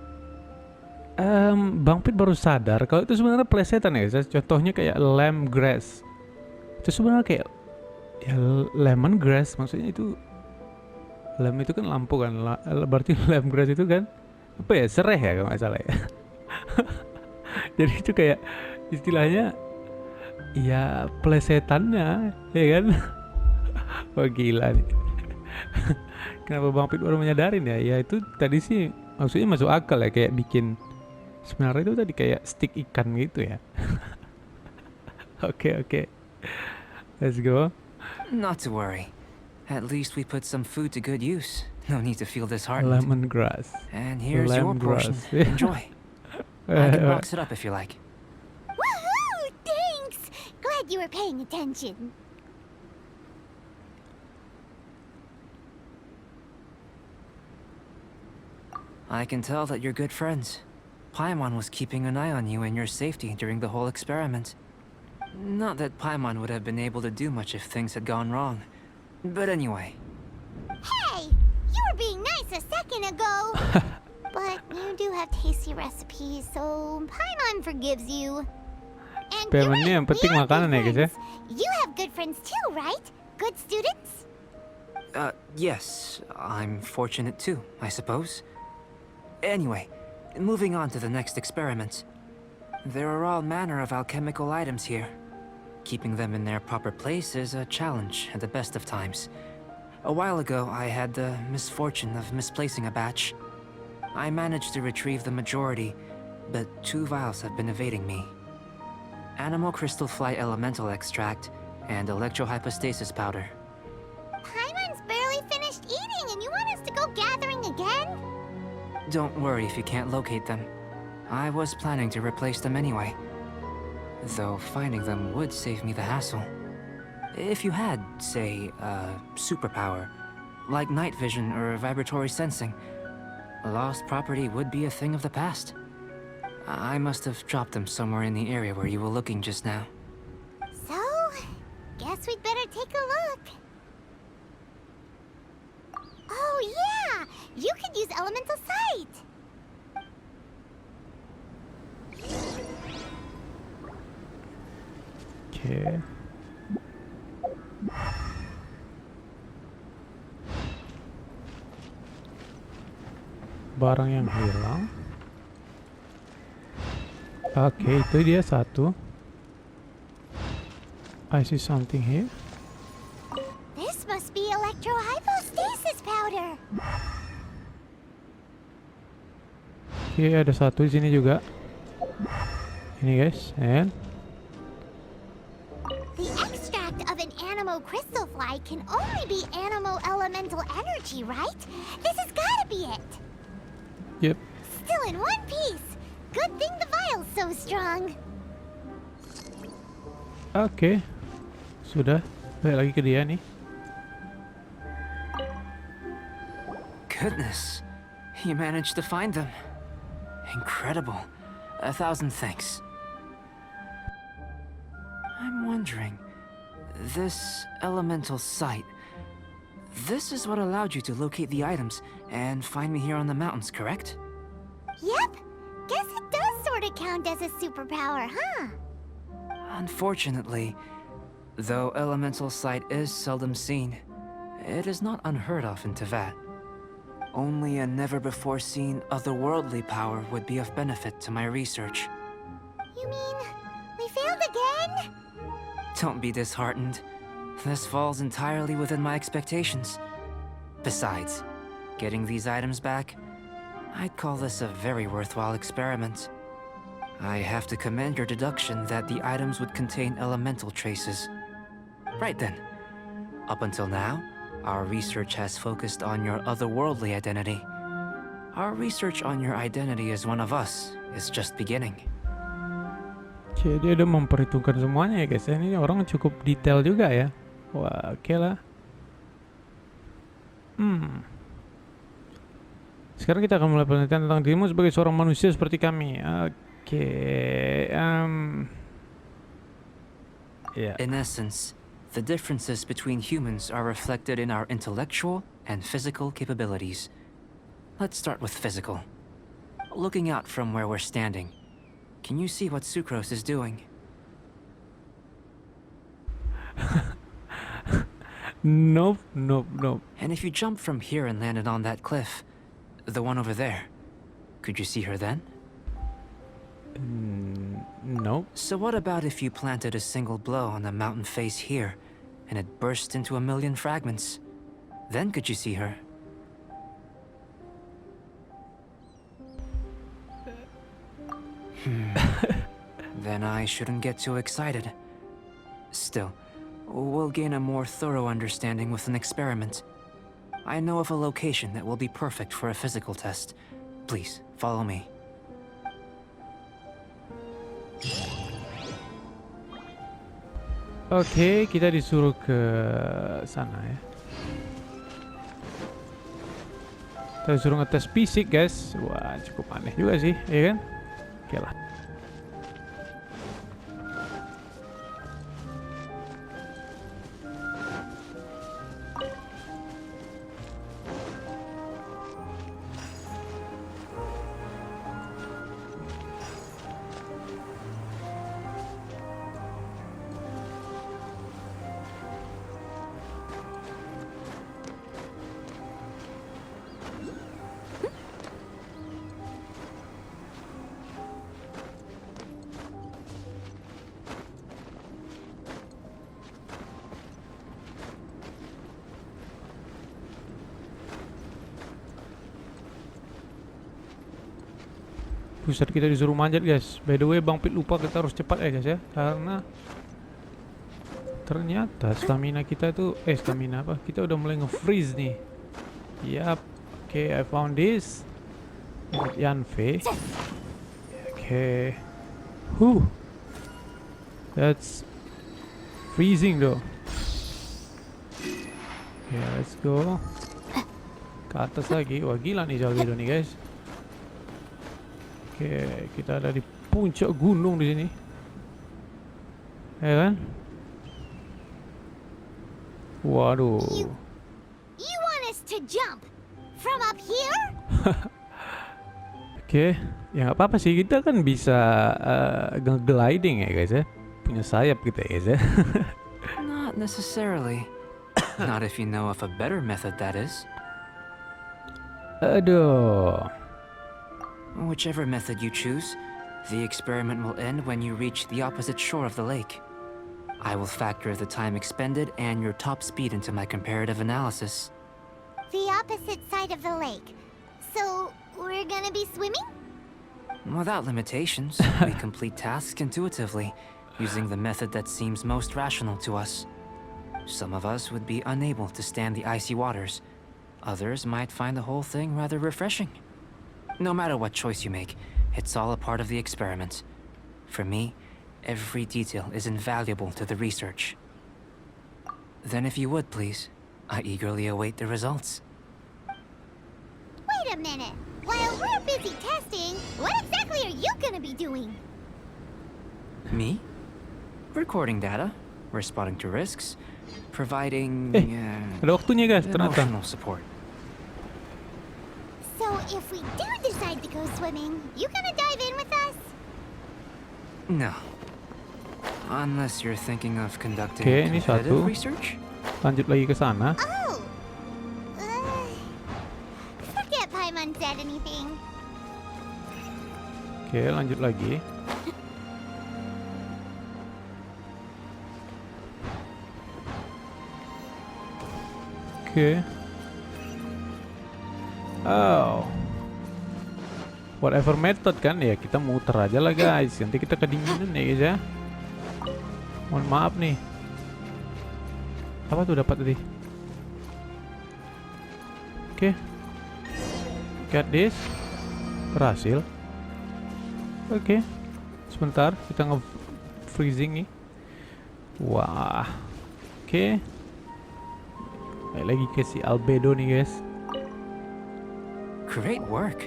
Bang Pit baru sadar kalau itu sebenarnya plesetan ya guys. Contohnya kayak lemongrass. Itu sebenarnya kayak ya lemongrass, maksudnya itu lem itu kan lampu kan. Berarti lemongrass itu kan apa ya? Sereh ya kalau nggak salah ya. Jadi itu kayak istilahnya ya plesetannya ya kan. Wah gila nih. Kenapa Bang Pit baru menyadarin ya? Ya itu tadi sih maksudnya masuk akal ya, kayak bikin sebenarnya itu tadi kayak stick ikan gitu ya. Oke. Let's go. Not to worry. At least we put some food to good use. No need to feel disheartened. Lemongrass. And here's your portion. Lemongrass. Enjoy. I can box it up if you like. Woohoo! Thanks! Glad you were paying attention. I can tell that you're good friends. Paimon was keeping an eye on you and your safety during the whole experiment. Not that Paimon would have been able to do much if things had gone wrong. But anyway. Hey! You were being nice a second ago! But you do have tasty recipes, so Paimon forgives you. And you're Paimon ini yang right, we penting are makanan good ya guys ya. friends. You have good friends too, right? Good students? Yes. I'm fortunate too, I suppose. Anyway, moving on to the next experiment. There are all manner of alchemical items here. Keeping them in their proper place is a challenge at the best of times. A while ago, I had the misfortune of misplacing a batch. I managed to retrieve the majority, but 2 vials have been evading me. Animal crystal fly elemental extract and electrohypostasis powder. Paimon's barely finished eating and you want us to go gathering again? Don't worry if you can't locate them. I was planning to replace them anyway. Though finding them would save me the hassle. If you had, say, a superpower, like night vision or vibratory sensing, lost property would be a thing of the past. I must have dropped them somewhere in the area where you were looking just now. So, guess we'd better take a look. Oh yeah! You could use elemental sight! Oke. Barang yang hilang. Oke, itu dia satu. I see something here. This must be electrohypostasis powder! Oke, ada satu di sini juga. Ini guys, and The extract of an animo crystal fly can only be animo elemental energy, right? This has gotta be it! yep. Still in one piece! Good thing the vial's so strong! Oke. Sudah. Balik lagi ke dia nih. Goodness, you managed to find them. Incredible. 1,000 thanks. I'm wondering, this elemental sight, this is what allowed you to locate the items and find me here on the mountains, correct? Yep! Guess it does sort of count as a superpower, huh? Unfortunately, though elemental sight is seldom seen, it is not unheard of in Teyvat. Only a never-before-seen otherworldly power would be of benefit to my research. You mean, we failed again? Don't be disheartened. This falls entirely within my expectations. Besides, getting these items back, I'd call this a very worthwhile experiment. I have to commend your deduction that the items would contain elemental traces. Right then. Up until now, our research has focused on your otherworldly identity. Our research on your identity as one of us is just beginning. Oke, dia udah memperhitungkan semuanya ya guys. Ini orang cukup detail juga ya. Wah, oke lah. Sekarang kita akan mulai penelitian tentang dirimu sebagai seorang manusia seperti kami. Oke. Yeah. In essence, the differences between humans are reflected in our intellectual and physical capabilities. Let's start with physical. Looking out from where we're standing, can you see what Sucrose is doing? Nope. And if you jumped from here and landed on that cliff, the one over there, could you see her then? Nope. So what about if you planted a single blow on the mountain face here, and it burst into 1,000,000 fragments? Then could you see her? Then I shouldn't get too excited. Still, we'll gain a more thorough understanding with an experiment. I know of a location that will be perfect for a physical test. Please, follow me. Oke, kita disuruh ke sana ya. Kita disuruh ngetes fisik, guys. Wah, cukup aneh juga sih, ya kan? Oke lah. Buset, kita disuruh manjat, guys. By the way, Bang Pit lupa kita harus cepat ya, guys ya. Karena ternyata stamina kita itu stamina apa? Kita udah mulai nge-freeze nih. Yap. Oke, I found this. Yanfe. Oke. That's freezing though. Oke, let's go. Ke atas lagi. Wah, gila nih jauh nih, guys. Oke, kita ada di puncak gunung di sini. Ya kan? Waduh. You want us to jump from up here? Oke, ya nggak apa-apa sih. Kita kan bisa gliding ya, guys ya. Punya sayap kita ya, guys ya. Not necessarily. Not if you know of a better method, that is. Aduh. Whichever method you choose, the experiment will end when you reach the opposite shore of the lake. I will factor the time expended and your top speed into my comparative analysis. The opposite side of the lake. So, we're gonna be swimming? Without limitations, we complete tasks intuitively, using the method that seems most rational to us. Some of us would be unable to stand the icy waters. Others might find the whole thing rather refreshing. No matter what choice you make, it's all a part of the experiment. For me, every detail is invaluable to the research. Then if you would, please, I eagerly await the results. Wait a minute. While we're busy testing, what exactly are you gonna be doing? Me? Recording data, responding to risks, providing Ada waktunya, guys, ternyata. emotional support. So, if we do decide to go swimming, you gonna dive in with us? No. Unless you're thinking of conducting Oke, ini competitive satu. research? Lanjut lagi ke sana. Oh! Forget Paimon said anything. Oke, lanjut lagi. Oke. Oh. Whatever method kan ya, kita muter aja lah, guys. Nanti kita kedinginan ya, guys ya. Mohon maaf nih. Apa tuh dapat tadi? Oke. Get this. Berhasil. Oke. Sebentar, kita nge-freezing nih. Wah. Oke. Balik lagi ke si albedo nih, guys. Great work.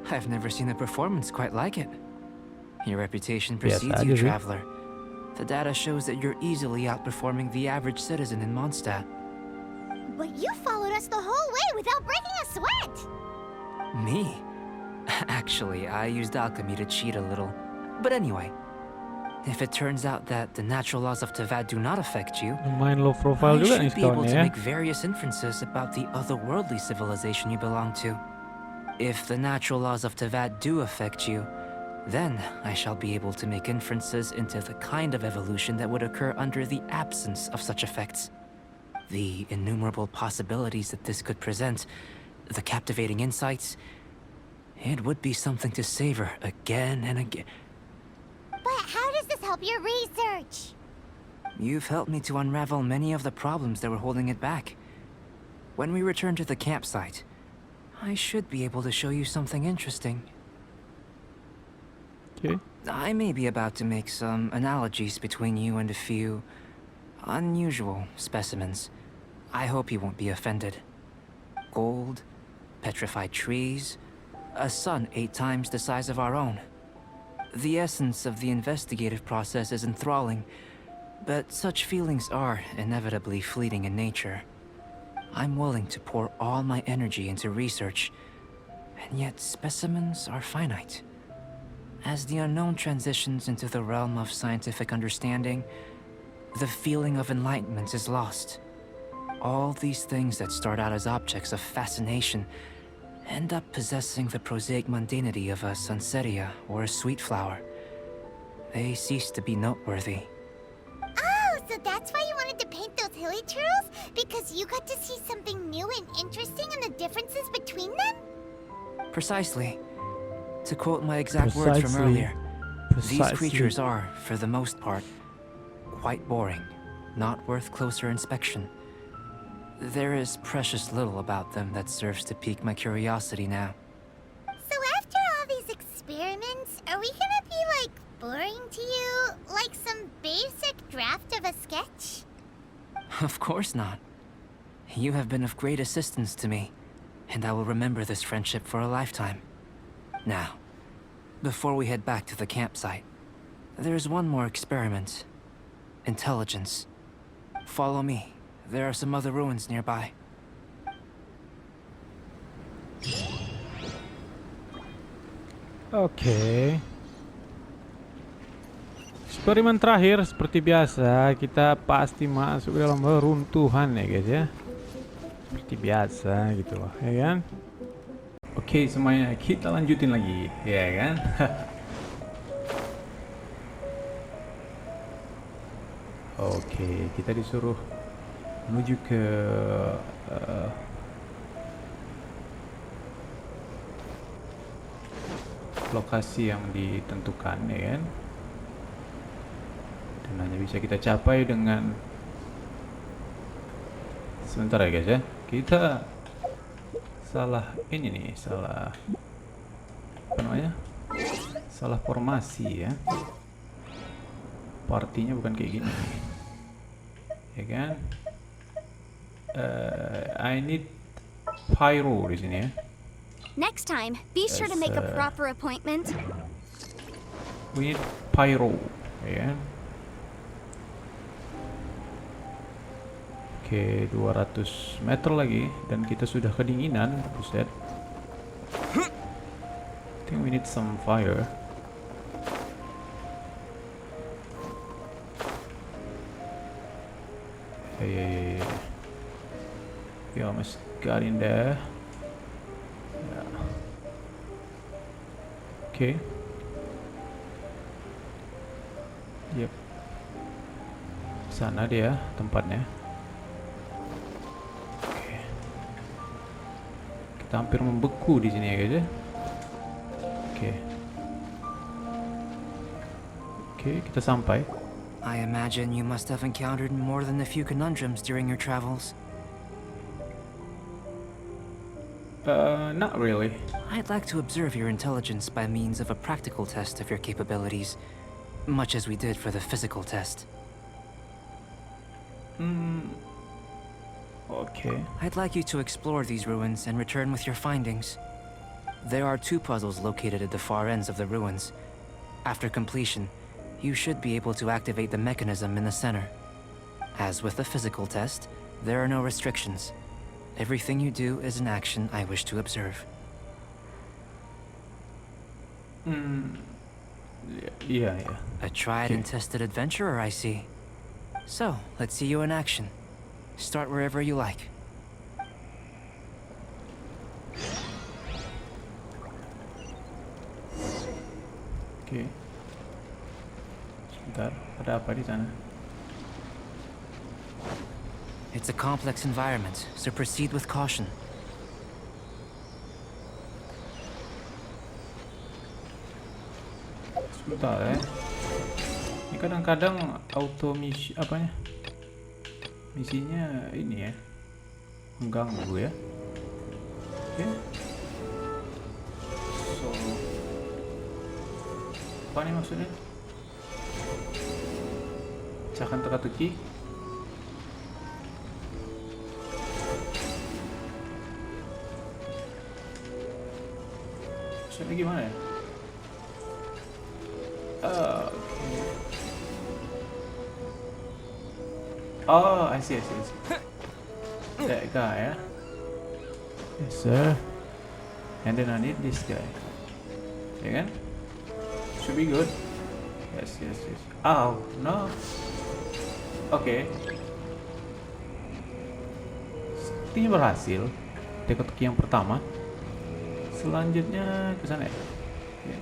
I've never seen a performance quite like it. Your reputation precedes aja you, sih. traveler. The data shows that you're easily outperforming the average citizen in Mondstadt. But you followed us the whole way without breaking a sweat! Me? Actually, I used alchemy to cheat a little. But anyway, if it turns out that the natural laws of Tevat do not affect you, Lumayan low profile you juga nih should be able sekawannya to ya. make various inferences about the otherworldly civilization you belong to. If the natural laws of Tevat do affect you, then I shall be able to make inferences into the kind of evolution that would occur under the absence of such effects. The innumerable possibilities that this could present, the captivating insights, it would be something to savor again and again. But how does this help your research? You've helped me to unravel many of the problems that were holding it back. When we return to the campsite, I should be able to show you something interesting. Okay. I may be about to make some analogies between you and a few unusual specimens. I hope you won't be offended. Gold, petrified trees, a sun 8 times the size of our own. The essence of the investigative process is enthralling, but such feelings are inevitably fleeting in nature. I'm willing to pour all my energy into research, and yet specimens are finite. As the unknown transitions into the realm of scientific understanding, the feeling of enlightenment is lost. All these things that start out as objects of fascination end up possessing the prosaic mundanity of a sunsetia or a sweet flower. They cease to be noteworthy. Oh, so that's why you wanted to paint those hilly turtles? Because you got to see something new and interesting and the differences between them? Precisely. To quote my exact words from earlier, these creatures are, for the most part, quite boring, not worth closer inspection. There is precious little about them that serves to pique my curiosity now. So after all these experiments, are we gonna be, like, boring to you? Like some basic draft of a sketch? Of course not. You have been of great assistance to me, and I will remember this friendship for a lifetime. Now, before we head back to the campsite, there's one more experiment. Intelligence. Follow me. There are some other ruins nearby. Oke. Eksperimen terakhir seperti biasa, kita pasti masuk dalam runtuhan ya guys ya. Seperti biasa gitu loh, ya kan? Oke, semuanya kita lanjutin lagi, ya kan? Oke, kita disuruh menuju ke lokasi yang ditentukan, ya kan? Dan hanya bisa kita capai dengan sebentar ya guys ya. Kita salah ini nih, salah apa namanya? Salah formasi ya. Partinya bukan kayak gini. Ya kan? I need pyro di sini ya. Next time, be sure to make a proper appointment. We need pyro, ya kan? Oke, 200 meter lagi dan kita sudah kedinginan, buset. I think we need some fire. Yeah. We almost got in there. Yeah. Okay. Yep. Sana dia tempatnya. Oke. Kita hampir membeku di sini ya guys ya. Oke, kita sampai. I imagine you must have encountered more than a few conundrums during your travels. Not really. I'd like to observe your intelligence by means of a practical test of your capabilities, much as we did for the physical test. Okay. I'd like you to explore these ruins and return with your findings. There are 2 puzzles located at the far ends of the ruins. After completion, you should be able to activate the mechanism in the center. As with the physical test, there are no restrictions. Everything you do is an action I wish to observe. Yeah. A tried and tested adventurer, I see. So, let's see you in action. Start wherever you like. Oke. Sebentar, ada apa di sana? It's a complex environment, so proceed with caution. Sebentar ya. Ini kadang-kadang auto misi apanya? Misinya ini ya. Mengganggu ya. Oke. So apa nih maksudnya? Pecahkan teka-teki. Maksudnya gimana ya? Oh, I see. That guy, yeah? Yes, sir. And then I need this guy. Ya kan? Should be good. Yes. Oh, no. Oke. Sepertinya berhasil. Teka-teki yang pertama. Selanjutnya ke sana ya. Okay.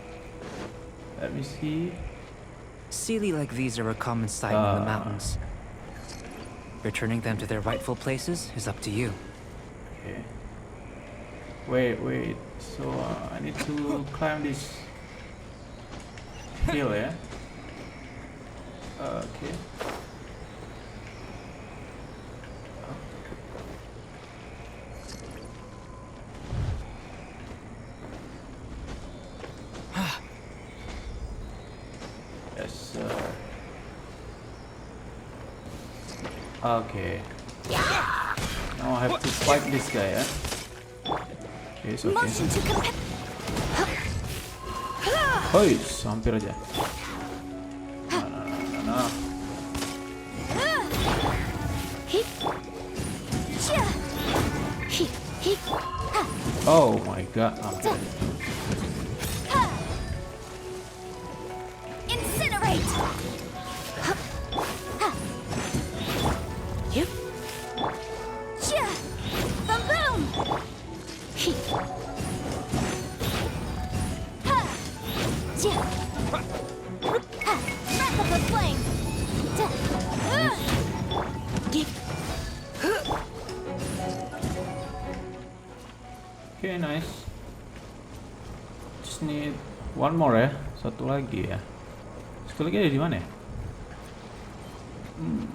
Let me see. Sealy like these are a common sight in the mountains. Returning them to their rightful places is up to you. Okay. Wait. So I need to climb this hill, ya. Okay. Yes, sir. Okay. Now I have to fight this guy, ya. Okay, it's okay. Motion to compare. Hoi, hampir aja. No. Oh my god, hampir aja. Incinerate. Boom boom. Breath of the flame. Okay, nice. Just need one more ya, satu lagi ya. Satu lagi ada di mana ya?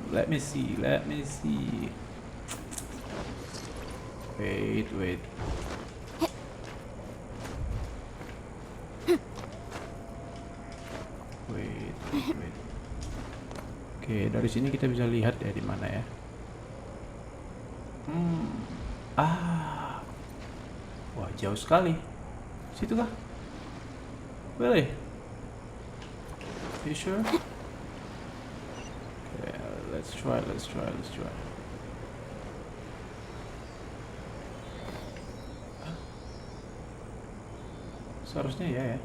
Let me see. Wait. Oke, dari sini kita bisa lihat ya di mana ya. Wah, jauh sekali. Situ kah? Really? You sure? Okay, let's try. Seharusnya ya.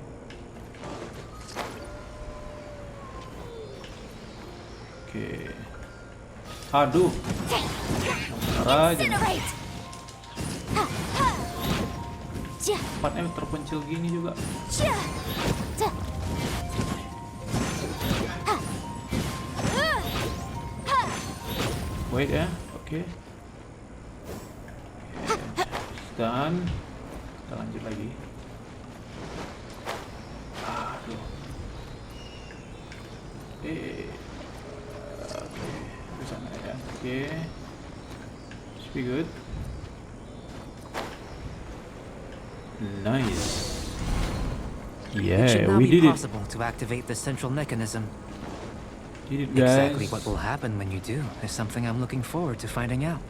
Oke. Aduh. Raja. Tempatnya terpencil gini juga. Wait ya. Oke. Dan kita lanjut lagi. Aduh. Oke, ke sana ya. Oke. Should be good. Nice. It should Yeah, now we be did it. possible to activate the central mechanism. Did it, guys. Exactly what will happen when you do is something I'm looking forward to finding out.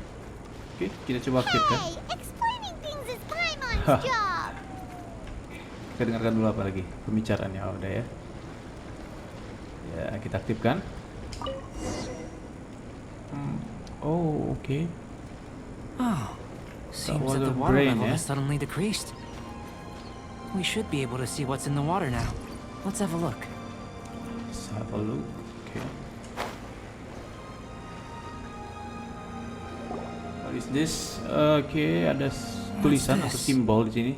Oke, kita coba aktifkan. Hey, explaining things is Paimon's job. Kita dengarkan dulu apa lagi pembicaraannya. Udah ya. Ya, kita aktifkan. Oh, oke. Oh, seems was that a the water brain, level yeah? has suddenly decreased. We should be able to see what's in the water now. Let's have a look. Let's have a look. Oke. What is this? Oke, ada tulisan atau this? simbol di sini.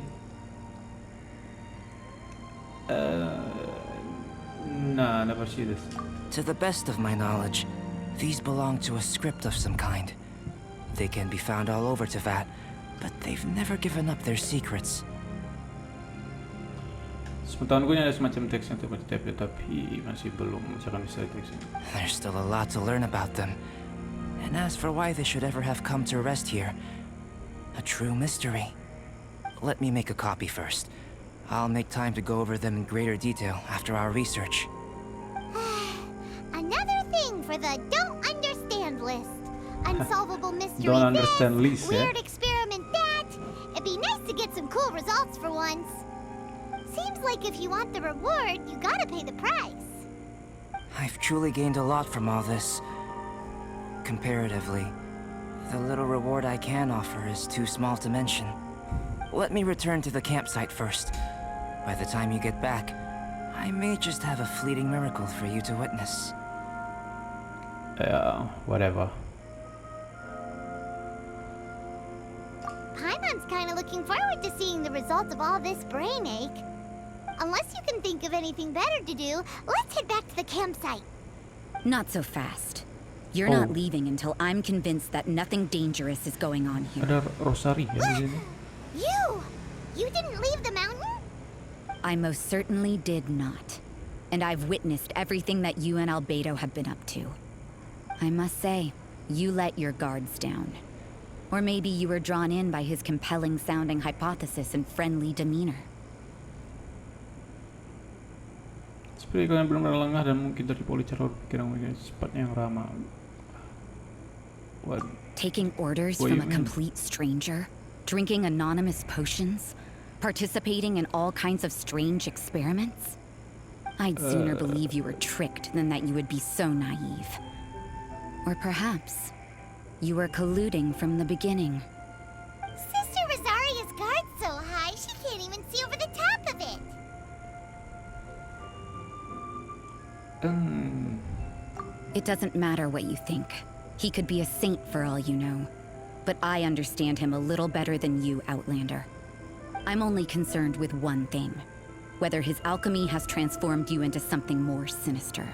Nah, never see this. To the best of my knowledge, these belong to a script of some kind. They can be found all over Teyvat, but they've never given up their secrets. Sepengetahuanku ini ada semacam teks yang dapat di-type, tapi masih belum membacakan misteri teksnya. There's still a lot to learn about them. And as for why they should ever have come to rest here, a true mystery. Let me make a copy first. I'll make time to go over them in greater detail after our research. Another thing for the don't understand list. Unsolvable mystery Don't this, understand list, ya? weird experiment that. It'd be nice to get some cool results for once. Seems like if you want the reward, you gotta pay the price. I've truly gained a lot from all this. Comparatively, the little reward I can offer is too small to mention. Let me return to the campsite first. By the time you get back, I may just have a fleeting miracle for you to witness. Whatever. Paimon's kinda looking forward to seeing the results of all this brain ache. Unless you can think of anything better to do, let's head back to the campsite. Not so fast. You're Oh. not leaving until I'm convinced that nothing dangerous is going on here. Ada Rosari ya di sini. You didn't leave the mountain? I most certainly did not. And I've witnessed everything that you and Albedo have been up to. I must say, you let your guards down. Or maybe you were drawn in by his compelling sounding hypothesis and friendly demeanor. Seperti kalian benar-benar lengah dan mungkin tertipu oleh cara berpikir yang mungkin sifatnya yang ramah. What? Taking orders What do from you a mean? complete stranger? Drinking anonymous potions? Participating in all kinds of strange experiments? I'd sooner believe you were tricked than that you would be so naive. Or perhaps you were colluding from the beginning. Sister Rosaria's guard's so high she can't even see over the top of it. It doesn't matter what you think. He could be a saint for all you know. But I understand him a little better than you, Outlander. I'm only concerned with one thing. Whether his alchemy has transformed you into something more sinister.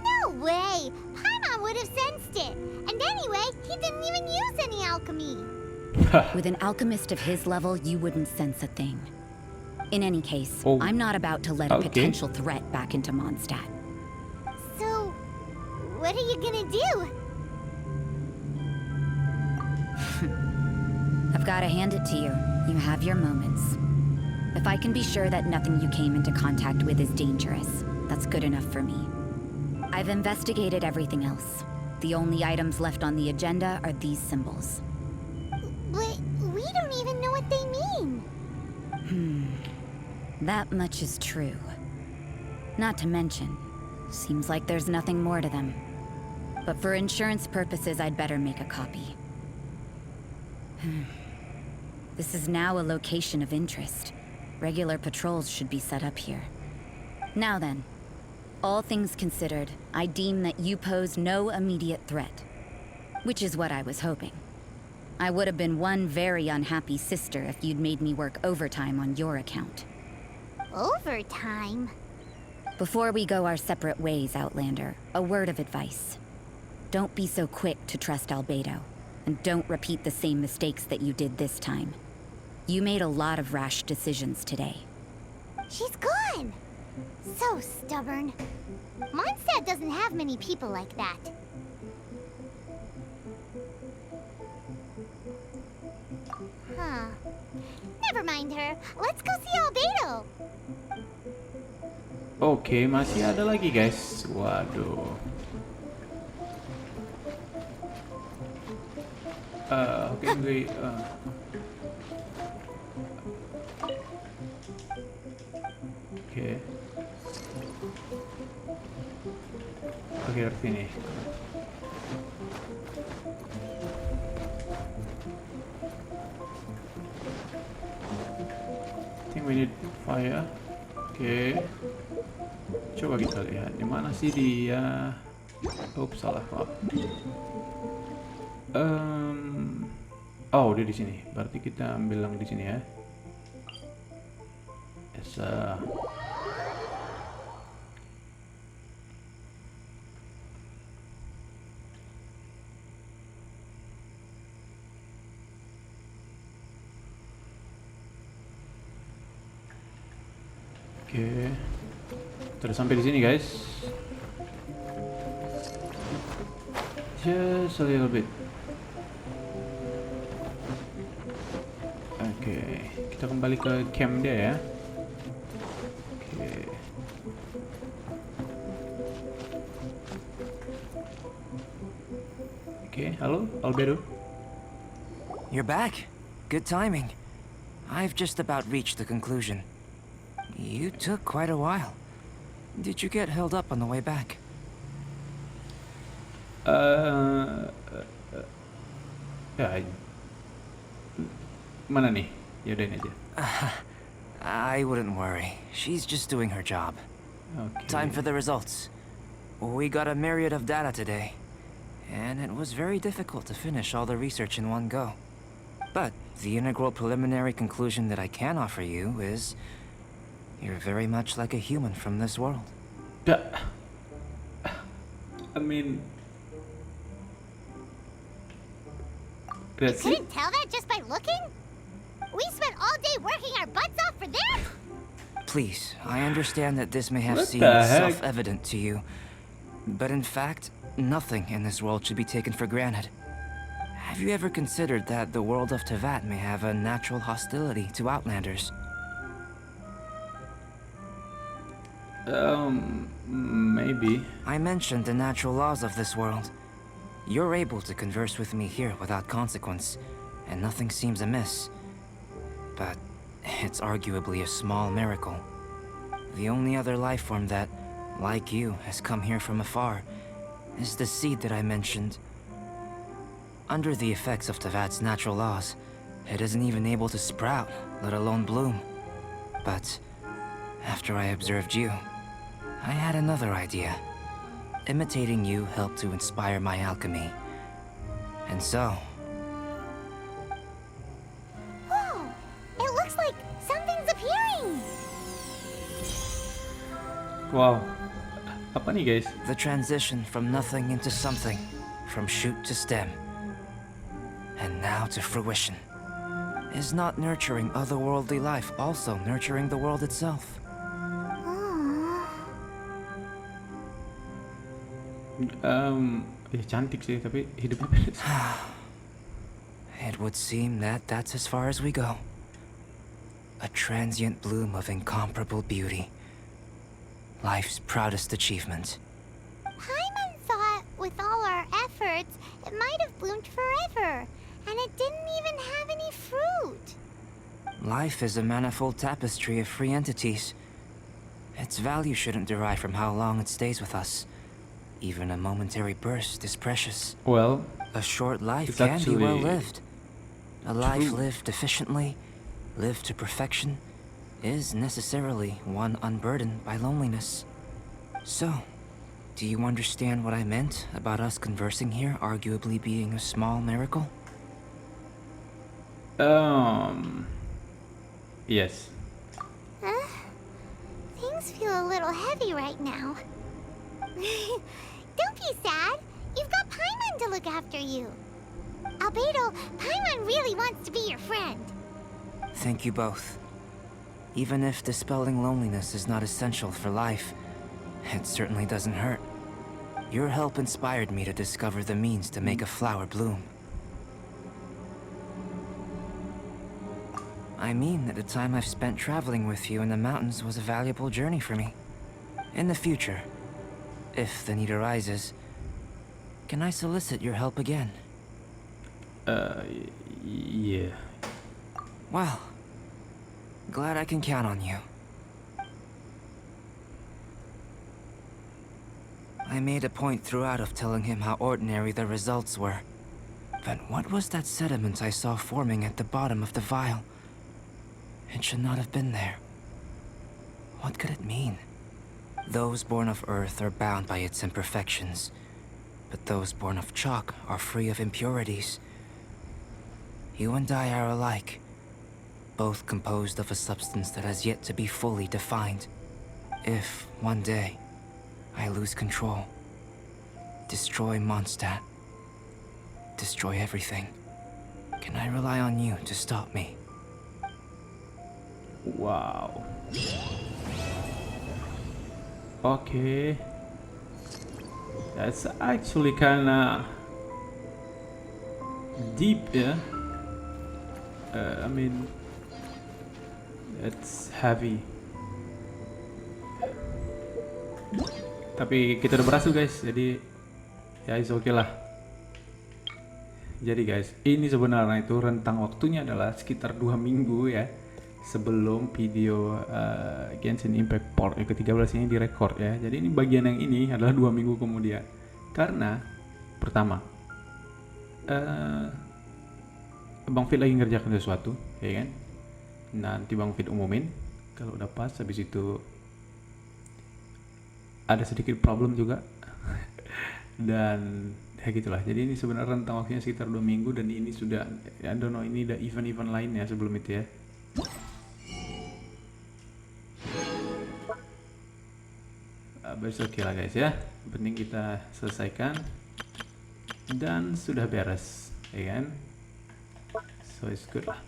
No way! Paimon would have sensed it. And anyway, he didn't even use any alchemy. With an alchemist of his level, you wouldn't sense a thing. In any case, Oh. I'm not about to let a Okay. potential threat back into Mondstadt. So, what are you gonna do? I've got to hand it to you. You have your moments. If I can be sure that nothing you came into contact with is dangerous, that's good enough for me. I've investigated everything else. The only items left on the agenda are these symbols. But we don't even know what they mean. That much is true. Not to mention, seems like there's nothing more to them. But for insurance purposes, I'd better make a copy. This is now a location of interest. Regular patrols should be set up here. Now then, all things considered, I deem that you pose no immediate threat. Which is what I was hoping. I would have been one very unhappy sister if you'd made me work overtime on your account. Overtime? Before we go our separate ways, Outlander, a word of advice. Don't be so quick to trust Albedo, and don't repeat the same mistakes that you did this time. You made a lot of rash decisions today. She's gone! So stubborn. Mondstadt doesn't have many people like that. Huh. Never mind her. Let's go see Albedo. Oke, masih ada lagi guys. Waduh. Oke, gue Oke. Oke, dari sini. I think we need fire. Oke. Coba kita lihat di mana sih dia. Oops, salah pak. Oh, dia di sini. Berarti kita ambil yang di sini ya. Yes. Oke. Terus sampai di sini guys. Just a little bit. Oke, kita kembali ke camp dia ya. Oke. Oke, halo Albedo. You're back. Good timing. I've just about reached the conclusion. You took quite a while. Did you get held up on the way back? Ya, mana nih? Yaudahin aja. I wouldn't worry. She's just doing her job. Oke. Time for the results. We got a myriad of data today, and it was very difficult to finish all the research in one go. But the integral preliminary conclusion that I can offer you is you're very much like a human from this world. I mean, You that's it. couldn't tell that just by looking? We spent all day working our butts off for that? Please, I understand that this may have What seemed the heck? self-evident to you, but in fact, nothing in this world should be taken for granted. Have you ever considered that the world of Teyvat may have a natural hostility to Outlanders? Maybe. I mentioned the natural laws of this world. You're able to converse with me here without consequence, and nothing seems amiss. But it's arguably a small miracle. The only other life form that, like you, has come here from afar is the seed that I mentioned. Under the effects of Teyvat's natural laws, it isn't even able to sprout, let alone bloom. But after I observed you, I had another idea. Imitating you helped to inspire my alchemy. And so, Whoa! It looks like something's appearing! Wow. Apa nih guys? the transition from nothing into something, from shoot to stem, and now to fruition. Is not nurturing otherworldly life also nurturing the world itself? Cantik sih, tapi hidupnya beda. It would seem that that's as far as we go. A transient bloom of incomparable beauty. Life's proudest achievement. Paimon thought, with all our efforts, it might have bloomed forever, and it didn't even have any fruit. Life is a manifold tapestry of free entities. Its value shouldn't derive from how long it stays with us. Even a momentary burst is precious. Well, A short life It's can be well actually lived. A life true. lived efficiently, lived to perfection, is necessarily one unburdened by loneliness. So, do you understand what I meant about us conversing here arguably being a small miracle? yes. Huh? Things feel a little heavy right now. Don't be sad. You've got Paimon to look after you. Albedo, Paimon really wants to be your friend. Thank you both. Even if dispelling loneliness is not essential for life, it certainly doesn't hurt. Your help inspired me to discover the means to make a flower bloom. I mean that the time I've spent traveling with you in the mountains was a valuable journey for me. In the future, if the need arises, can I solicit your help again? Yeah. Well, glad I can count on you. I made a point throughout of telling him how ordinary the results were. But what was that sediment I saw forming at the bottom of the vial? It should not have been there. What could it mean? Those born of Earth are bound by its imperfections, but those born of chalk are free of impurities. You and I are alike, both composed of a substance that has yet to be fully defined. If, one day, I lose control, destroy Mondstadt, destroy everything, can I rely on you to stop me? Wow. Okay. That's actually kinda deep, ya. I mean, it's heavy. Tapi kita udah berhasil guys, jadi ya is okay lah. Jadi guys, ini sebenarnya itu rentang waktunya adalah sekitar 2 minggu ya sebelum video Genshin Impact Port yang ke-13 ini direkord ya. Jadi ini bagian yang ini adalah 2 minggu kemudian. Karena pertama, Bang Fit lagi ngerjakan sesuatu, ya kan? Nanti Bang Fit umumin kalau udah pas. Habis itu ada sedikit problem juga dan ya gitulah. Jadi ini sebenarnya rentang waktunya sekitar 2 minggu dan ini sudah, I don't know, ini ada event-event lainnya sebelum itu ya. But oke lah guys ya, yang penting kita selesaikan dan sudah beres, ya kan? So it's good lah.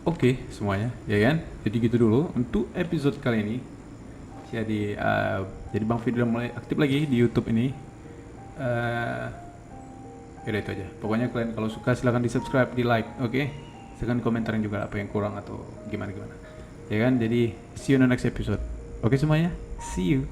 Oke, semuanya, ya kan? Jadi gitu dulu untuk episode kali ini. Jadi Bang Fit udah mulai aktif lagi di YouTube ini. Yaudah itu aja. Pokoknya kalian kalau suka silahkan di subscribe, di like, oke? Silahkan komentarin juga apa yang kurang atau gimana. Ya kan? Jadi see you in the next episode. Oke semuanya, see you.